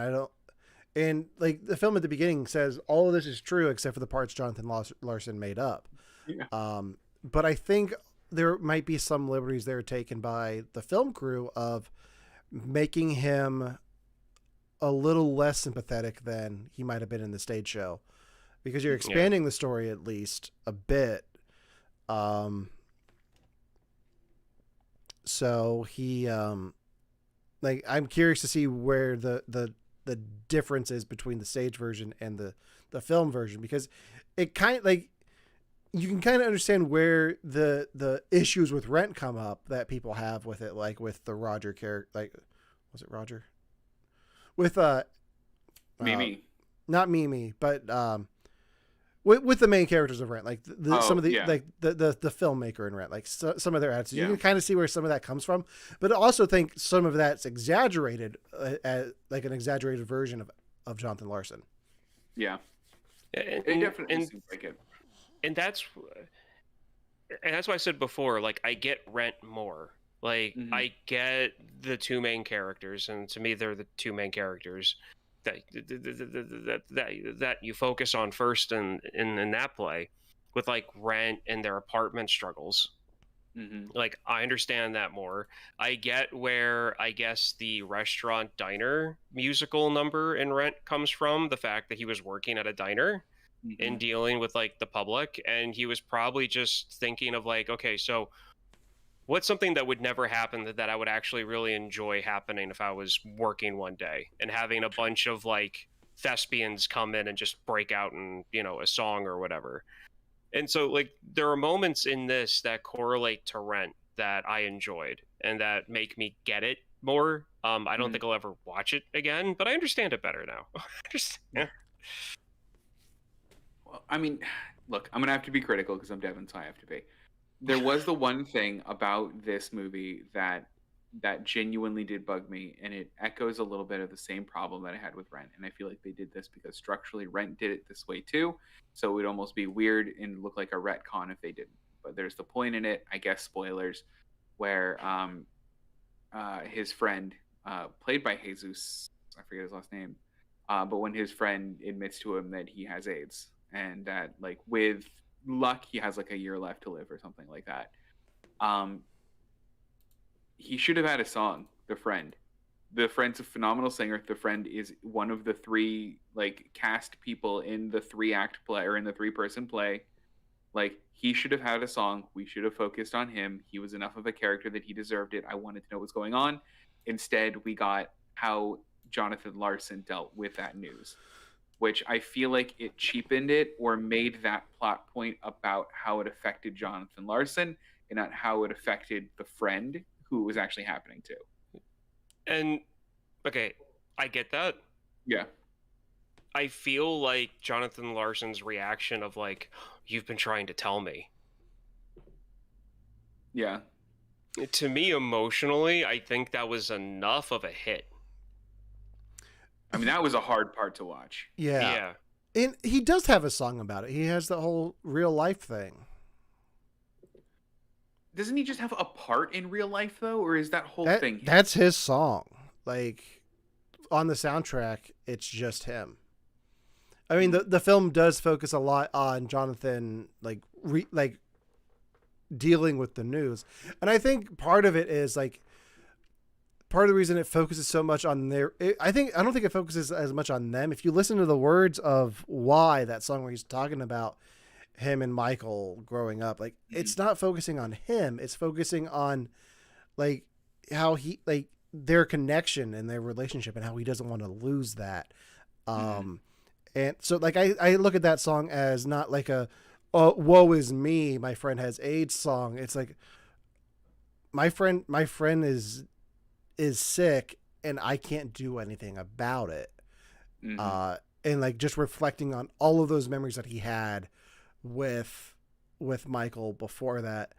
A: And like the film at the beginning says all of this is true except for the parts Jonathan Larson made up.
B: Yeah.
A: But I think there might be some liberties there taken by the film crew of making him a little less sympathetic than he might have been in the stage show, because you're expanding the story at least a bit. So he, like, I'm curious to see where the difference is between the stage version and the film version, because it kind of like, you can kind of understand where the issues with Rent come up that people have with it, like with the Roger character, like, was it Roger? With
B: Mimi,
A: not Mimi, but with the main characters of Rent, like some of the like the filmmaker in Rent, like some of their attitudes. You can kind of see where some of that comes from, but I also think some of that's exaggerated, like an exaggerated version of Jonathan Larson.
B: Yeah, it definitely seems like it.
C: And that's why I said before, like, I get Rent more. Like, I get the two main characters, and to me, they're the two main characters that you focus on first in that play, with like Rent and their apartment struggles. Like, I understand that more. I get where, I guess, the restaurant diner musical number in Rent comes from, the fact that he was working at a diner and dealing with like the public, and he was probably just thinking of like, okay, so what's something that would never happen that I would actually really enjoy happening if I was working one day, and having a bunch of like thespians come in and just break out in, you know, a song or whatever. And so like there are moments in this that correlate to Rent that I enjoyed and that make me get it more. I don't think I'll ever watch it again, but I understand it better now. Yeah.
B: Well, I mean, look, I'm gonna have to be critical because I'm Devin, so I have to be. There was the one thing about this movie that genuinely did bug me, and it echoes a little bit of the same problem that I had with Rent. And I feel like they did this because structurally Rent did it this way too, so it would almost be weird and look like a retcon if they didn't. But there's the point in it, I guess, spoilers, where his friend, played by Jesus, I forget his last name, but when his friend admits to him that he has AIDS, and that, like, with luck he has like a year left to live or something like that, he should have had a song. The friend's a phenomenal singer. The friend is one of the three like cast people in the 3-act play, or in the 3-person play. Like, he should have had a song. We should have focused on him. He was enough of a character that he deserved it. I wanted to know what's going on. Instead, we got how Jonathan Larson dealt with that news, which I feel like it cheapened it, or made that plot point about how it affected Jonathan Larson and not how it affected the friend who it was actually happening to.
C: And, okay, I get that.
B: Yeah.
C: I feel like Jonathan Larson's reaction of like, you've been trying to tell me.
B: Yeah.
C: To me, emotionally, I think that was enough of a hit.
B: I mean, that was a hard part to watch.
A: Yeah. And he does have a song about it. He has the whole real life thing.
B: Doesn't he just have a part in real life though, or is that whole thing him?
A: That's his song. Like, on the soundtrack, it's just him. I mean, the film does focus a lot on Jonathan, like dealing with the news, and I think part of it is like, part of the reason it focuses so much on I don't think it focuses as much on them. If you listen to the words of Why, that song where he's talking about him and Michael growing up, like, it's not focusing on him. It's focusing on like how he, like, their connection and their relationship and how he doesn't want to lose that. And so like, I look at that song as not like a, oh, woe is me, my friend has AIDS song. It's like, my friend is sick and I can't do anything about it. And like, just reflecting on all of those memories that he had with Michael before that.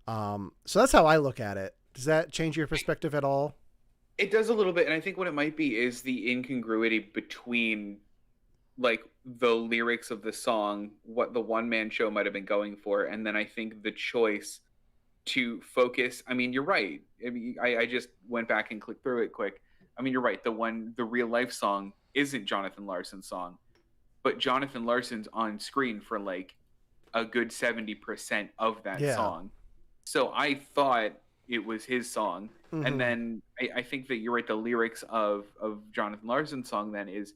A: So that's how I look at it. Does that change your perspective at all?
B: It does a little bit. And I think what it might be is the incongruity between like the lyrics of the song, what the one-man show might have been going for. And then I think the choice to focus, I mean, you're right. I mean, I just went back and clicked through it quick. I mean, you're right. The real life song isn't Jonathan Larson's song, but Jonathan Larson's on screen for like a good 70% of that song. So I thought it was his song. And then I think that you're right. The lyrics of Jonathan Larson's song then is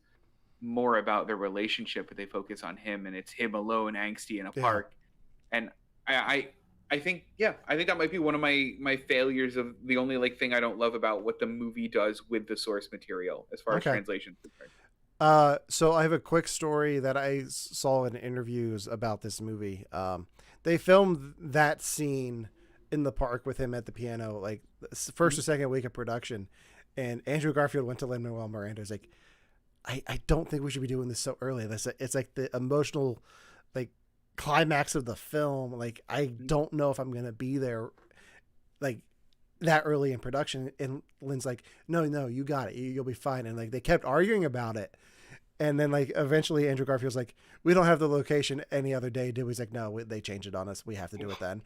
B: more about their relationship, but they focus on him, and it's him alone, angsty in a park. And I think, I think that might be one of my failures of the only like thing I don't love about what the movie does with the source material as far as translation.
A: So I have a quick story that I saw in interviews about this movie. They filmed that scene in the park with him at the piano, like first or second week of production. And Andrew Garfield went to Lin-Manuel Miranda. He's like, I don't think we should be doing this so early. It's like the emotional, like, climax of the film. Like, I don't know if I'm going to be there, like, that early in production. And Lynn's like, no, you got it. You'll be fine. And like, they kept arguing about it. And then like, eventually Andrew Garfield's like, we don't have the location any other day. Dewey's like, no, they changed it on us. We have to do it then.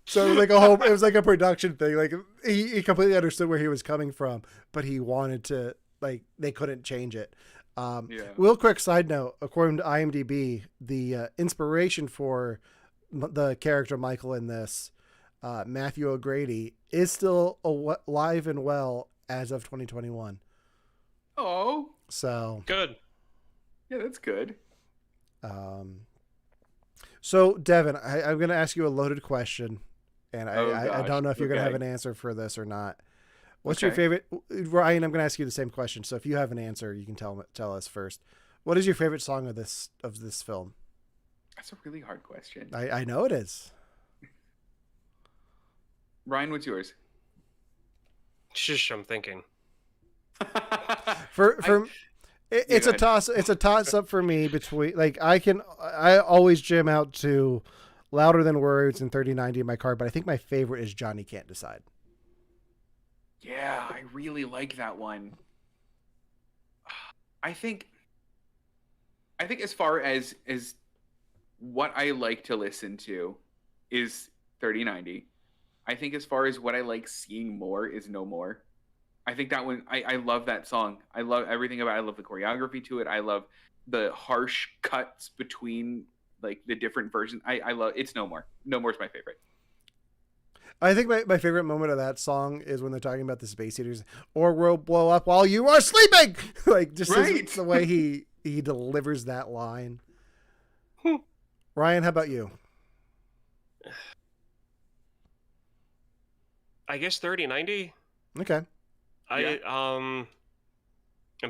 A: So it was like it was like a production thing. Like he completely understood where he was coming from, but he wanted to, like, they couldn't change it. Real quick side note, according to IMDb, the inspiration for the character Michael in this, Matthew O'Grady, is still alive and well as of 2021.
B: Oh,
C: so good.
B: Yeah, that's good.
A: So Devin, I'm going to ask you a loaded question, and I don't know if you're going to have an answer for this or not. What's your favorite, Ryan? I'm going to ask you the same question. So if you have an answer, you can tell us first. What is your favorite song of this film?
B: That's a really hard question.
A: I know it is.
B: Ryan, what's yours?
C: Shush, I'm thinking.
A: It's a toss up for me between, like, I always jam out to Louder Than Words and 3090 in my car, but I think my favorite is Johnny Can't Decide.
B: Yeah, I really like that one. I think as far as what I like to listen to is 3090. I think as far as what I like seeing more is No More. I think that one, I love that song. I love everything about it. I love the choreography to it. I love the harsh cuts between like the different versions. I love, it's No More. No More is my favorite.
A: I think my favorite moment of that song is when they're talking about the space heaters, or we'll blow up while you are sleeping. Like, just the way he delivers that line. Ryan, how about you?
C: I guess 3090.
A: Okay.
C: I'm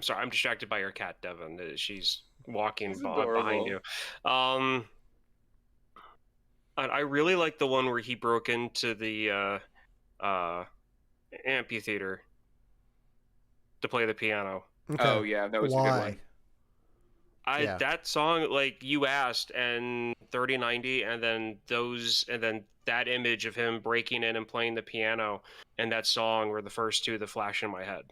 C: sorry, I'm distracted by your cat, Devin. She's walking behind you. I really like the one where he broke into the amphitheater to play the piano.
B: Okay. Oh yeah, that was a good one.
C: That song, like you asked, and 3090, and then that image of him breaking in and playing the piano and that song were the first two that flash in my head.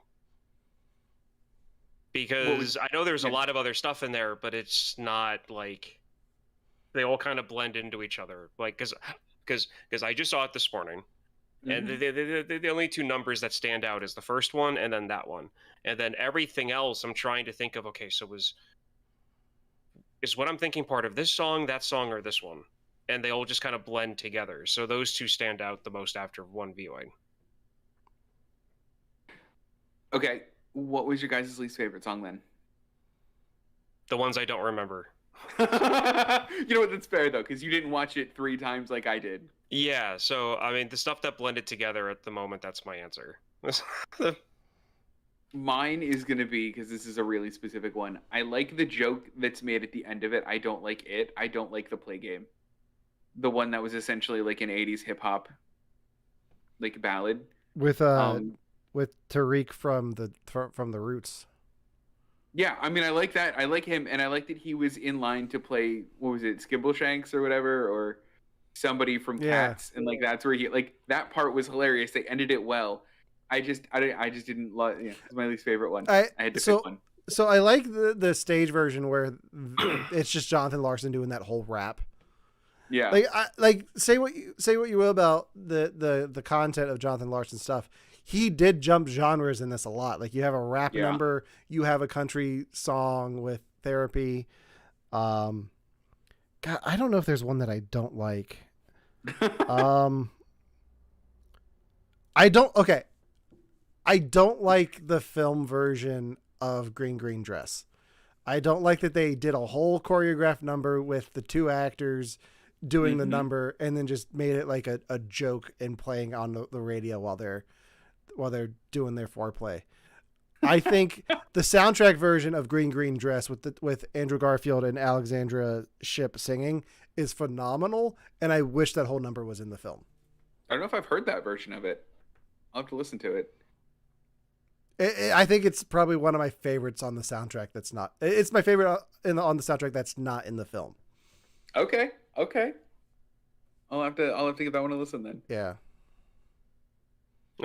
C: Because I know there's a lot of other stuff in there, but it's not like they all kind of blend into each other. Like, because I just saw it this morning, and the only two numbers that stand out is the first one and then that one, and then everything else I'm trying to think of. Okay, so is what I'm thinking part of this song, that song, or this one? And they all just kind of blend together. So those two stand out the most after one viewing.
B: Okay, what was your guys' least favorite song then?
C: The ones I don't remember.
B: You know what? That's fair though, because you didn't watch it 3 times like I did.
C: Yeah, so I mean, the stuff that blended together at the moment, that's my answer.
B: Mine is going to be, because this is a really specific one, I like the joke that's made at the end of it. I don't like it. I don't like the play game. The one that was essentially like an 80s hip hop like ballad.
A: With Tariq from the Roots.
B: Yeah, I mean, I like that. I like him, and I like that he was in line to play, what was it, Skimbleshanks or whatever, or somebody from Cats, and like that's where he, like, that part was hilarious. They ended it well. I just didn't love. Yeah, it's my least favorite one. I had to pick one.
A: So I like the stage version where it's just Jonathan Larson doing that whole rap.
B: Yeah.
A: Say what you will about the content of Jonathan Larson's stuff. he did jump genres in this a lot. Like you have a rap
B: Yeah.
A: number, you have a country song with therapy. God, I don't know if there's one that I don't like. I don't like the film version of Green Green Dress. I don't like that they did a whole choreographed number with the two actors doing the number and then just made it like a joke and playing on the radio while they're doing their foreplay. I think the soundtrack version of Green Green Dress with Andrew Garfield and Alexandra Shipp singing is phenomenal, and I wish that whole number was in the film.
B: I don't know if I've heard that version of it. I'll have to listen to it.
A: I think it's probably one of my favorites on the soundtrack. That's not. It's my favorite on the soundtrack that's not in the film.
B: Okay. I'll have to give that one a listen then.
A: Yeah.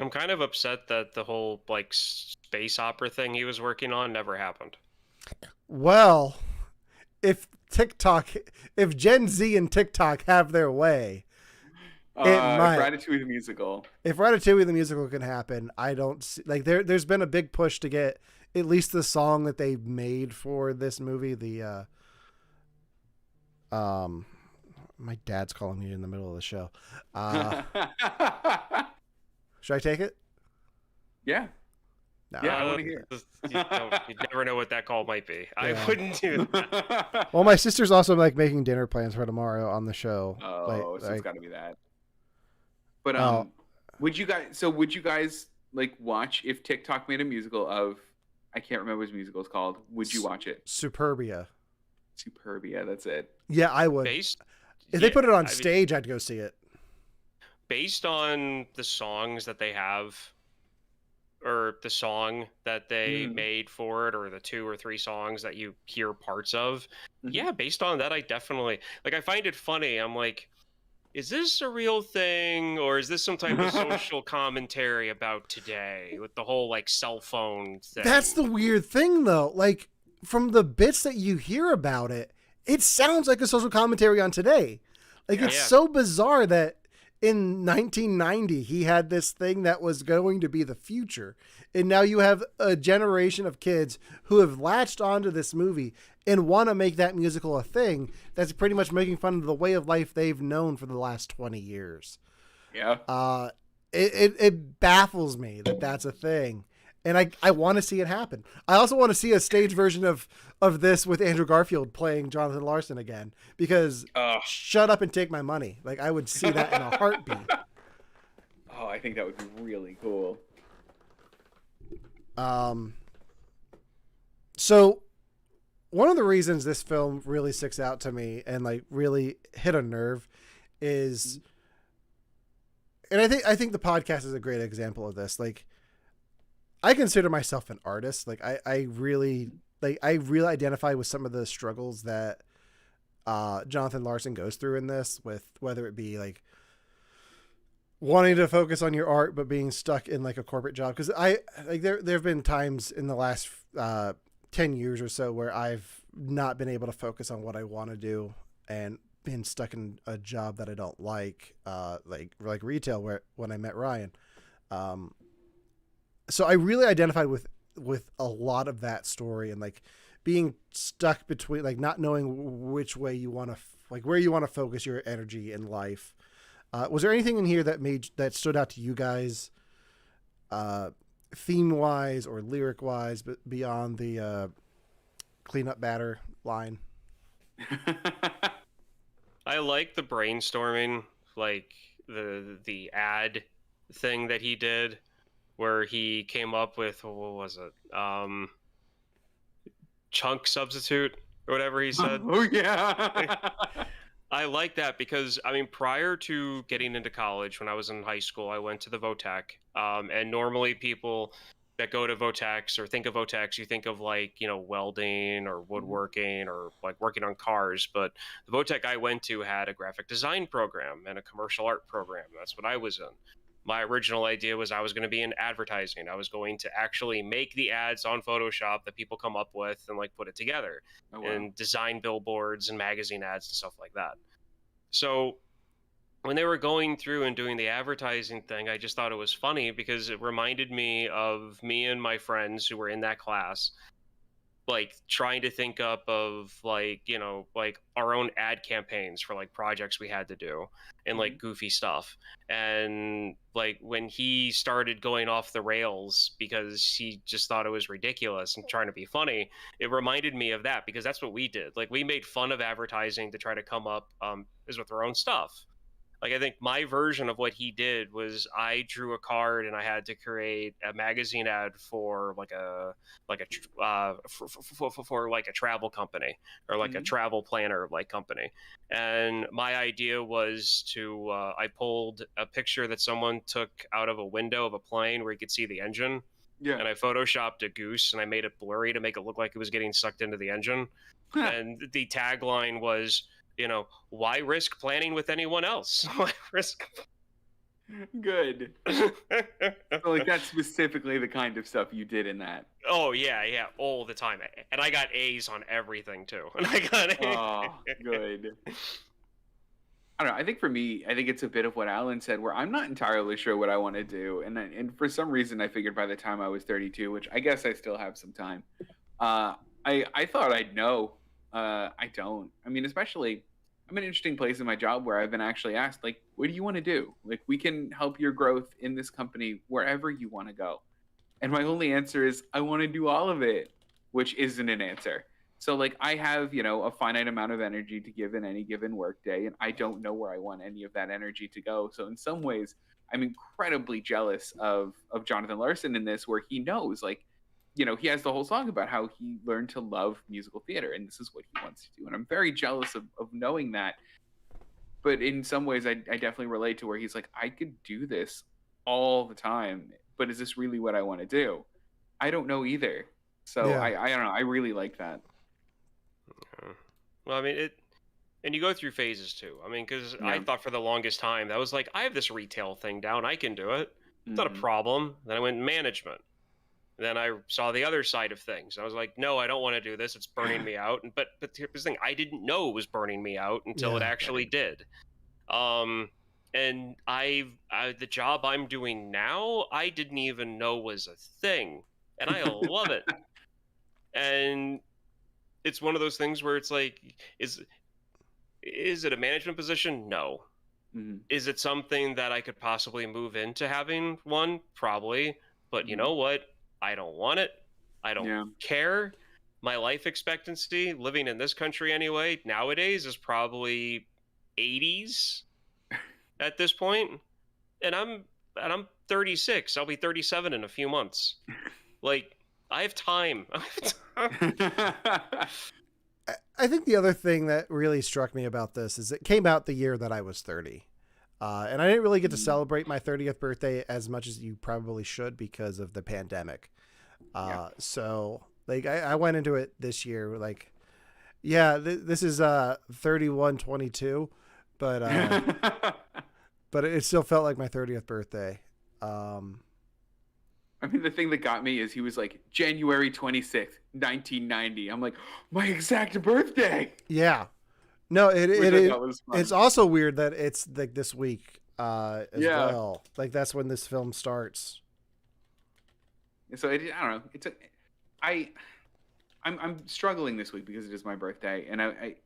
C: I'm kind of upset that the whole like space opera thing he was working on never happened.
A: Well, if Gen Z and TikTok have their way, it might.
B: Ratatouille the musical.
A: If Ratatouille the musical can happen, I don't see, like there's been a big push to get at least the song that they made for this movie. The my dad's calling me in the middle of the show. Should I take it?
B: Yeah.
A: No.
B: Yeah, I want to hear.
C: You never know what that call might be. Yeah. I wouldn't do that.
A: Well, my sister's also like making dinner plans for tomorrow on the show.
B: Oh, so it's got to be that. But would you guys like watch if TikTok made a musical of? I can't remember what his musical is called. Would you watch it?
A: Superbia.
B: That's it.
A: Yeah, I would. If they put it on stage, I'd go see it.
C: Based on the songs that they have, or the song that they made for it, or the 2 or 3 songs that you hear parts of, yeah, based on that, I definitely like. I find it funny. I'm like, is this a real thing, or is this some type of social commentary about today with the whole like cell phone thing?
A: That's the weird thing, though. Like from the bits that you hear about it, it sounds like a social commentary on today. Like it's so bizarre that in 1990 he had this thing that was going to be the future, and now you have a generation of kids who have latched onto this movie and want to make that musical a thing that's pretty much making fun of the way of life they've known for the last 20 years.
B: Yeah.
A: It baffles me that that's a thing. And I want to see it happen. I also want to see a stage version of this with Andrew Garfield playing Jonathan Larson again, because shut up and take my money. Like I would see that in a heartbeat.
B: Oh, I think that would be really cool.
A: So one of the reasons this film really sticks out to me and like really hit a nerve is, and I think the podcast is a great example of this. Like, I consider myself an artist. Like I really identify with some of the struggles that Jonathan Larson goes through in this, with whether it be like wanting to focus on your art but being stuck in like a corporate job. Because there have been times in the last 10 years or so where I've not been able to focus on what I want to do and been stuck in a job that I don't like retail, when I met Ryan. So I really identified with a lot of that story, and like being stuck between like not knowing which way you want to where you want to focus your energy in life. Was there anything in here that stood out to you guys, theme wise or lyric wise, but beyond the clean up batter line?
C: I like the brainstorming, like the ad thing that he did, where he came up with, what was it? Chunk substitute or whatever he said.
B: Oh yeah.
C: I like that because, I mean, prior to getting into college, when I was in high school, I went to the Votech. And normally people that go to Votex or think of Votex, you think of like, welding or woodworking or like working on cars. But the Votech I went to had a graphic design program and a commercial art program. That's what I was in. My original idea was I was going to be in advertising. I was going to actually make the ads on Photoshop that people come up with and like put it together.
B: Oh, wow.
C: And design billboards and magazine ads and stuff like that. So when they were going through and doing the advertising thing, I just thought it was funny because it reminded me of me and my friends who were in that class, like trying to think up of like, you know, like our own ad campaigns for like projects we had to do and like goofy stuff. And like when he started going off the rails because he just thought it was ridiculous and trying to be funny, it reminded me of that, because that's what we did. Like we made fun of advertising to try to come up is with our own stuff. Like I think my version of what he did was I drew a card and I had to create a magazine ad for like a for like a travel company or like a travel planner like company. And my idea was to I pulled a picture that someone took out of a window of a plane where you could see the engine.
B: Yeah.
C: And I photoshopped a goose and I made it blurry to make it look like it was getting sucked into the engine. And the tagline was, you know, why risk planning with anyone else? Why risk?
B: Good. So, like, that's specifically the kind of stuff you did in that.
C: Oh yeah, all the time, and I got A's on everything too. And I got
B: Oh, good. I don't know. I think for me, I think it's a bit of what Alan said, where I'm not entirely sure what I want to do, and for some reason, I figured by the time I was 32, which I guess I still have some time. I thought I'd know. I don't. I mean, especially, I'm in an interesting place in my job where I've been actually asked, like, what do you want to do? Like, we can help your growth in this company wherever you want to go. And my only answer is, I want to do all of it, which isn't an answer. So, like, I have, you know, a finite amount of energy to give in any given workday, and I don't know where I want any of that energy to go. So, in some ways, I'm incredibly jealous of Jonathan Larson in this, where he knows, like, you know, he has the whole song about how he learned to love musical theater, and this is what he wants to do. And I'm very jealous of knowing that. But in some ways, I definitely relate to where he's like, I could do this all the time, but is this really what I want to do? I don't know either. So
A: Yeah.
B: I don't know. I really like that.
C: Well, I mean, and you go through phases too. I mean, because
B: Yeah.
C: I thought for the longest time that was like, I have this retail thing down, I can do it. It's not a
B: Mhm.
C: problem. Then I went management. Then I saw the other side of things. I was like, no, I don't want to do this. It's burning me out. But here's the thing: I didn't know it was burning me out until it
A: Yeah.
C: actually did. And the job I'm doing now, I didn't even know was a thing, and I love it. And it's one of those things where it's like, is it a management position? No.
B: Mhm.
C: Is it something that I could possibly move into having one? Probably. But you
B: Mhm.
C: know what? I don't want it. I don't
B: Yeah.
C: care. My life expectancy, living in this country anyway, nowadays is probably 80s at this point. And I'm 36. I'll be 37 in a few months. Like, I have time.
A: I think the other thing that really struck me about this is it came out the year that I was 30. And I didn't really get to celebrate my 30th birthday as much as you probably should because of the pandemic. So like I went into it this year, like, yeah, this is 31/22, but but it still felt like my 30th birthday.
B: I mean, the thing that got me is he was like, January 26th, 1990. I'm like, my exact birthday.
A: Yeah. No, it's also weird that it's like this week as well. Like that's when this film starts.
B: So I don't know. I'm struggling this week because it is my birthday, and I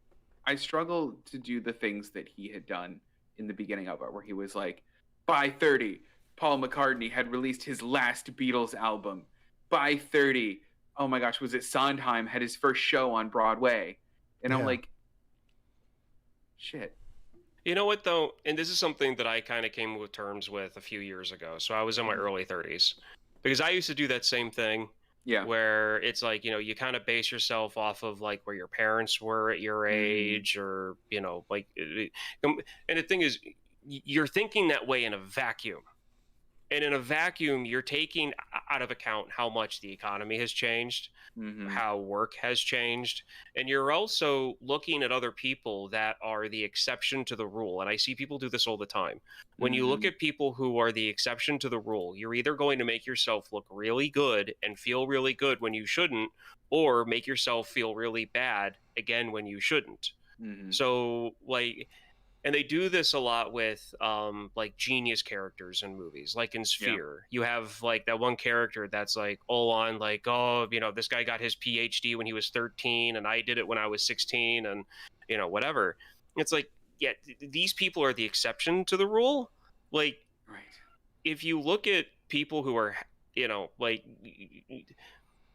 B: struggle to do the things that he had done in the beginning of it, where he was like, by 30, Paul McCartney had released his last Beatles album. By 30, oh my gosh, was it Sondheim had his first show on Broadway? And I'm like, shit.
C: You know what, though? And this is something that I kind of came with terms with a few years ago. So I was in my early 30s. Because I used to do that same thing.
B: Yeah.
C: Where it's like, you know, you kind of base yourself off of like where your parents were at your age, or, you know, like, and the thing is, you're thinking that way in a vacuum. And in a vacuum, you're taking out of account how much the economy has changed, how work has changed. And you're also looking at other people that are the exception to the rule. And I see people do this all the time. When you look at people who are the exception to the rule, you're either going to make yourself look really good and feel really good when you shouldn't, or make yourself feel really bad again when you shouldn't. So, like, And they do this a lot with like genius characters in movies, like in Sphere. You have like that one character that's like all on like, oh, this guy got his PhD when he was 13 and I did it when I was 16 and whatever. It's like, yeah, these people are the exception to the rule. Like,
B: right.
C: If you look at people who are, like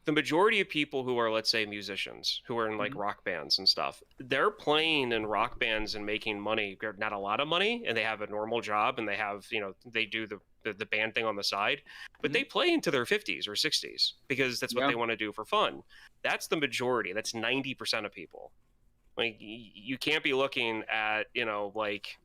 C: the majority of people who are, let's say, musicians who are in like rock bands and stuff, they're playing in rock bands and making money, not a lot of money, and they have a normal job and they have, they do the band thing on the side, but they play into their 50s or 60s because that's what they want to do for fun. That's the majority. That's 90% of people. Like, you can't be looking at, like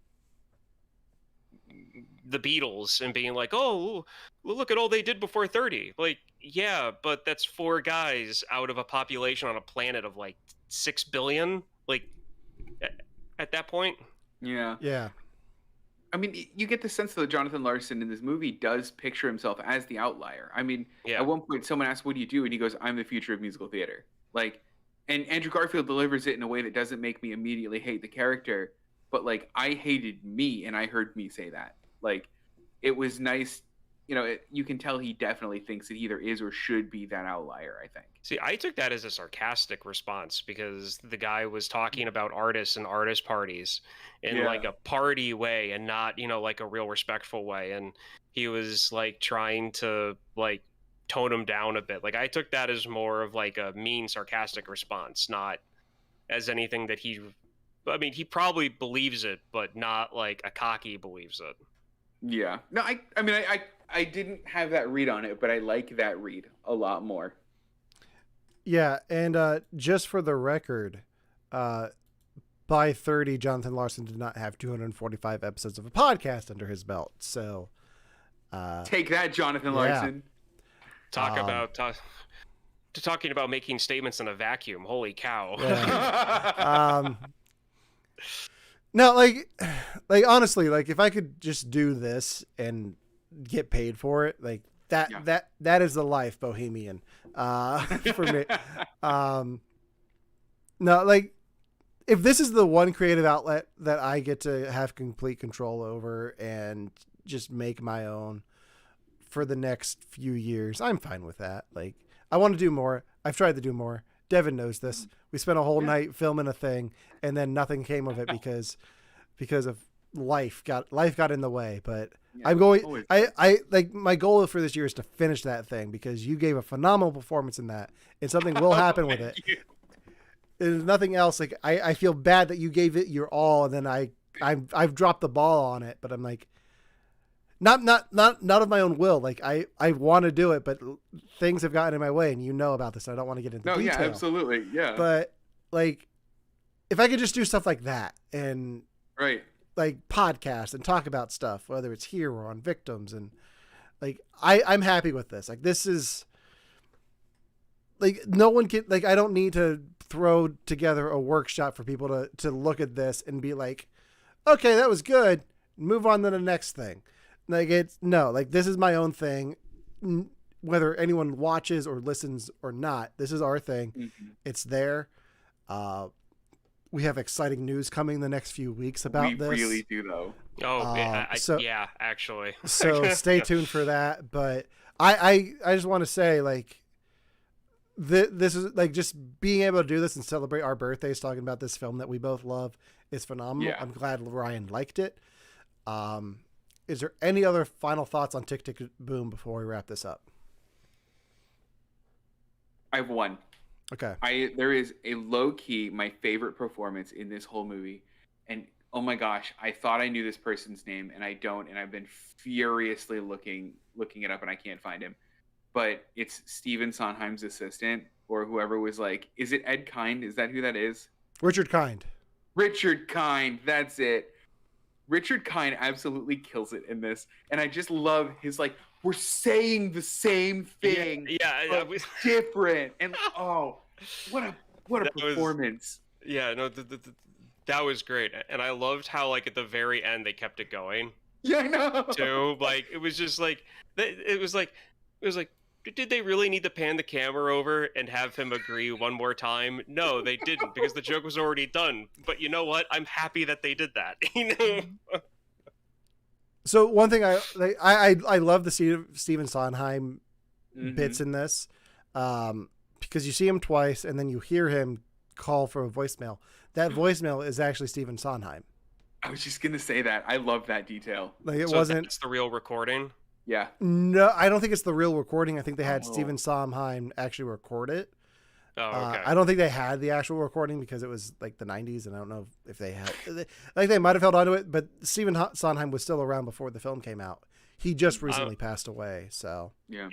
C: the Beatles and being like, oh, look at all they did before 30. Like, yeah, but that's 4 guys out of a population on a planet of like 6 billion. Like, at that point.
A: Yeah.
B: I mean, you get the sense that Jonathan Larson in this movie does picture himself as the outlier. I mean, at one point someone asks, what do you do? And he goes, I'm the future of musical theater. Like, and Andrew Garfield delivers it in a way that doesn't make me immediately hate the character. But like, I hated me and I heard me say that. Like, it was nice. You can tell he definitely thinks that he either is or should be that outlier, I think.
C: See, I took that as a sarcastic response because the guy was talking about artists and artist parties in like a party way and not, like a real respectful way. And he was like trying to like tone him down a bit. Like, I took that as more of like a mean, sarcastic response, not as anything that he probably believes it, but not like a cocky believes it.
B: Yeah. No, I mean, I didn't have that read on it, but I like that read a lot more.
A: Yeah, and just for the record, by 30, Jonathan Larson did not have 245 episodes of a podcast under his belt. So,
B: take that, Jonathan Larson.
C: Talking about making statements in a vacuum. Holy cow!
A: Yeah. No, like honestly, like if I could just do this and get paid for it, like that is the life, bohemian, for me. No, like if this is the one creative outlet that I get to have complete control over and just make my own for the next few years, I'm fine with that. Like, I want to do more. I've tried to do more. Devin knows this. We spent a whole night filming a thing, and then nothing came of it because of life got in the way. But I'm going. I like my goal for this year is to finish that thing because you gave a phenomenal performance in that, and something will happen with it. There's nothing else. Like I feel bad that you gave it your all, and then I've dropped the ball on it. But I'm like, not of my own will. Like I want to do it, but things have gotten in my way, and you know about this. And I don't want to get into detail.
B: Yeah, absolutely, yeah.
A: But like, if I could just do stuff like that and like podcast and talk about stuff, whether it's here or on Victims, and like I'm happy with this. Like, this is like no one can like I don't need to throw together a workshop for people to look at this and be like, okay, that was good. Move on to the next thing. Like, like this is my own thing. Whether anyone watches or listens or not, this is our thing. Mm-hmm. It's there. We have exciting news coming the next few weeks about this.
B: We really do, though.
C: Oh, yeah, actually.
A: So stay tuned for that. But I just want to say, like, this is like just being able to do this and celebrate our birthdays talking about this film that we both love is phenomenal. I'm glad Ryan liked it. Is there any other final thoughts on Tick, Tick, Boom before we wrap this up?
B: I have one.
A: Okay.
B: There is a low-key, my favorite performance in this whole movie. And oh my gosh, I thought I knew this person's name and I don't, and I've been furiously looking it up and I can't find him. But it's Stephen Sondheim's assistant or whoever was like, is it Ed Kind? Is that who that is?
A: Richard Kind.
B: Richard Kind, that's it. Richard Kind absolutely kills it in this. And I just love his, like, we're saying the same thing.
C: Yeah.
B: Different. And what a performance.
C: That was great. And I loved how, like, at the very end they kept it going.
B: Yeah, I know.
C: Too. Like, it was just like did they really need to pan the camera over and have him agree one more time? No, they didn't, because the joke was already done. But you know what? I'm happy that they did that. You know.
A: So one thing I love the Stephen Sondheim bits in this, because you see him twice and then you hear him call from a voicemail. That voicemail is actually Stephen Sondheim.
B: I was just gonna say that. I love that detail.
A: Like it
C: so
A: wasn't.
C: It's the real recording.
B: Yeah.
A: No, I don't think it's the real recording. I think they had Stephen Sondheim actually record it.
C: Oh, okay.
A: I don't think they had the actual recording because it was like the 90s, and I don't know if they had. Like they might have held onto it, but Stephen Sondheim was still around before the film came out. He just recently passed away, so
B: yeah.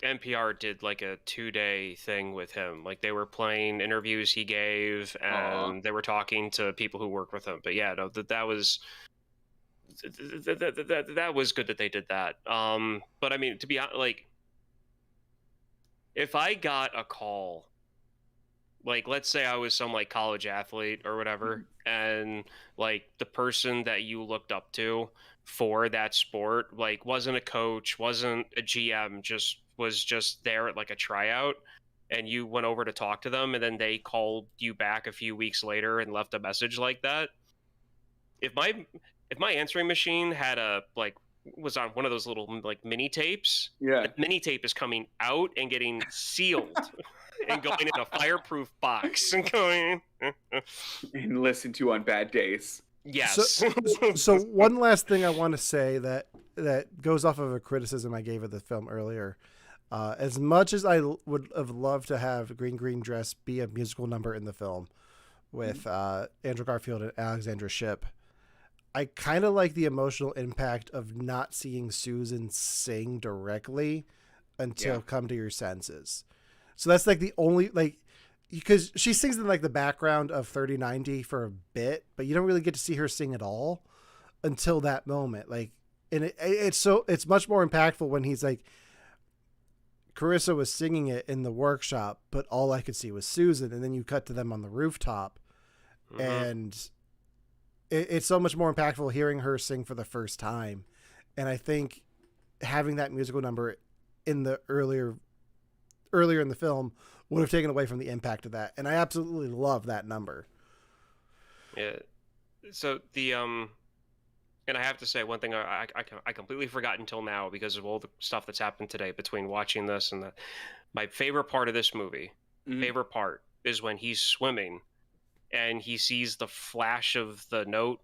C: NPR did like a 2-day thing with him. Like they were playing interviews he gave, and they were talking to people who work with him. But yeah, no, that was good that they did that. But I mean, to be honest, like if I got a call, like let's say I was some like college athlete or whatever, and like the person that you looked up to for that sport like wasn't a coach, wasn't a GM, was just there at like a tryout, and you went over to talk to them and then they called you back a few weeks later and left a message like that. If my answering machine had was on one of those little like mini tapes, the mini tape is coming out and getting sealed and going in a fireproof box and going
B: and listen to on bad days.
C: Yes.
A: So one last thing I want to say that goes off of a criticism I gave of the film earlier. As much as I would have loved to have Green Dress be a musical number in the film with Andrew Garfield and Alexandra Shipp, I kind of like the emotional impact of not seeing Susan sing directly until Come to Your Senses. So that's like the only, like, because she sings in like the background of 3090 for a bit, but you don't really get to see her sing at all until that moment. Like, and it's much more impactful when he's like, Carissa was singing it in the workshop, but all I could see was Susan. And then you cut to them on the rooftop, and it's so much more impactful hearing her sing for the first time. And I think having that musical number in the earlier in the film would have taken away from the impact of that. And I absolutely love that number.
C: Yeah. So the, and I have to say one thing I completely forgot until now because of all the stuff that's happened today between watching this and my favorite part of this movie, favorite part is when he's swimming and he sees the flash of the note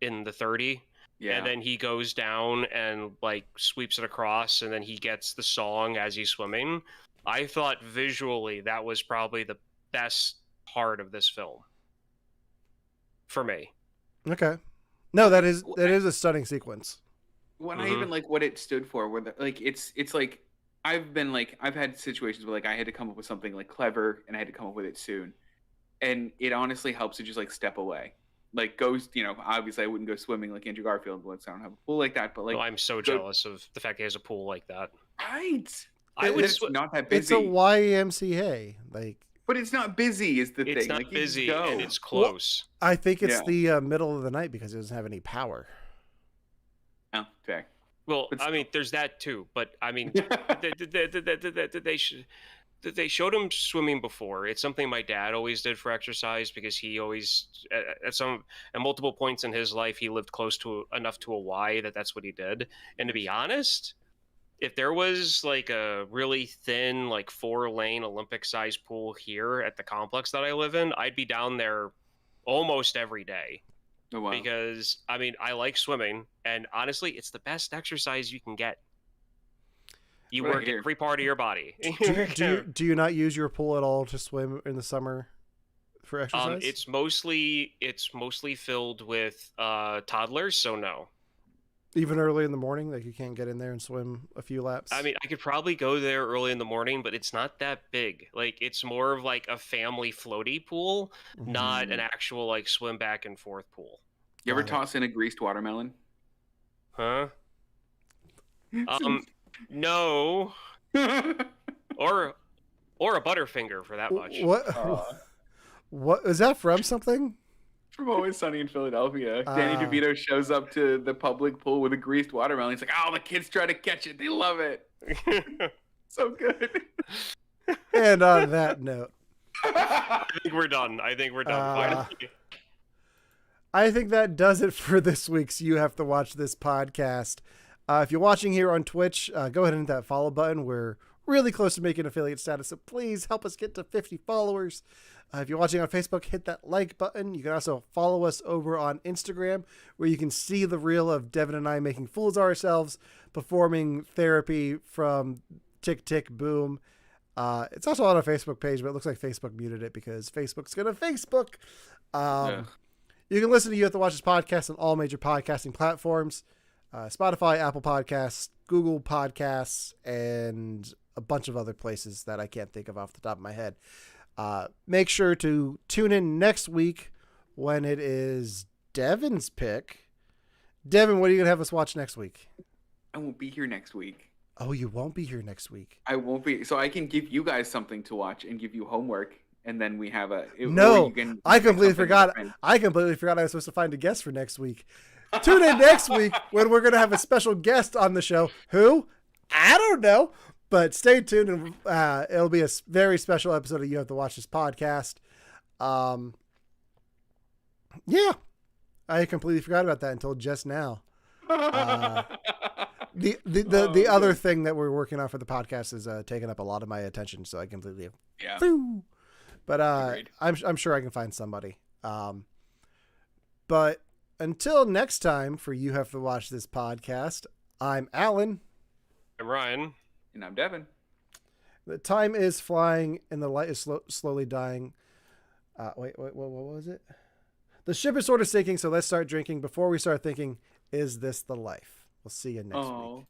C: in the 30. Yeah. And then he goes down and like sweeps it across and then he gets the song as he's swimming. I thought visually that was probably the best part of this film for me.
A: Okay. No, that is a stunning sequence.
B: When I even like what it stood for, where it's like I've had situations where like I had to come up with something like clever and I had to come up with it soon. And it honestly helps to just like step away. Like goes, obviously I wouldn't go swimming like Andrew Garfield once I don't have a pool like that, but like
C: I'm so jealous of the fact he has a pool like that.
B: Right.
C: It's
B: not that busy.
A: It's a YMCA, like.
B: But it's not busy is the thing.
C: It's not busy and it's close.
A: Well, I think it's the middle of the night because it doesn't have any power.
B: Oh, fair.
C: Well, I mean, there's that too. But I mean, they showed him swimming before. It's something my dad always did for exercise because he always, at multiple points in his life, he lived close to enough to a Y that's what he did. And to be honest, if there was like a really thin, like 4-lane Olympic-sized pool here at the complex that I live in, I'd be down there almost every day.
B: Oh, wow.
C: Because, I mean, I like swimming, and honestly, it's the best exercise you can get. You work every part of your body.
A: Do you not use your pool at all to swim in the summer for exercise?
C: It's mostly filled with toddlers, so no.
A: Even early in the morning, like you can't get in there and swim a few laps?
C: I mean, I could probably go there early in the morning, but it's not that big. Like, it's more of like a family floaty pool, not an actual like swim back and forth pool.
B: You ever toss in a greased watermelon?
C: Huh? No. Or a Butterfinger for that much.
A: What is that from something?
B: From Always Sunny in Philadelphia. Danny DeVito shows up to the public pool with a greased watermelon. He's like, "Oh, the kids try to catch it. They love it." So good.
A: And on that note,
C: I think we're done. Finally.
A: I think that does it for this week's You Have to Watch This podcast. If you're watching here on Twitch, go ahead and hit that follow button. We're really close to making affiliate status, so please help us get to 50 followers. If you're watching on Facebook, hit that like button. You can also follow us over on Instagram, where you can see the reel of Devin and I making fools of ourselves, performing therapy from Tick Tick Boom. It's also on our Facebook page, but it looks like Facebook muted it because Facebook's going to Facebook. You can listen to You Have to Watch This podcast on all major podcasting platforms. Spotify, Apple Podcasts, Google Podcasts, and a bunch of other places that I can't think of off the top of my head. Make sure to tune in next week when it is Devin's pick. Devin, what are you going to have us watch next week?
B: I won't be here next week.
A: Oh, you won't be here next week.
B: I won't be. So I can give you guys something to watch and give you homework. And then we have
A: I completely forgot. I completely forgot I was supposed to find a guest for next week. Tune in next week when we're going to have a special guest on the show. Who? I don't know. But stay tuned, and it'll be a very special episode of You Have to Watch This podcast. Yeah, I completely forgot about that until just now. The other thing that we're working on for the podcast is taking up a lot of my attention, so I completely But I'm sure I can find somebody. But until next time, for You Have to Watch This podcast, I'm Alan.
C: I'm Ryan.
B: And I'm Devin.
A: The time is flying and the light is slowly dying. Wait, what was it? The ship is sort of sinking, so let's start drinking before we start thinking, is this the life? We'll see you next week.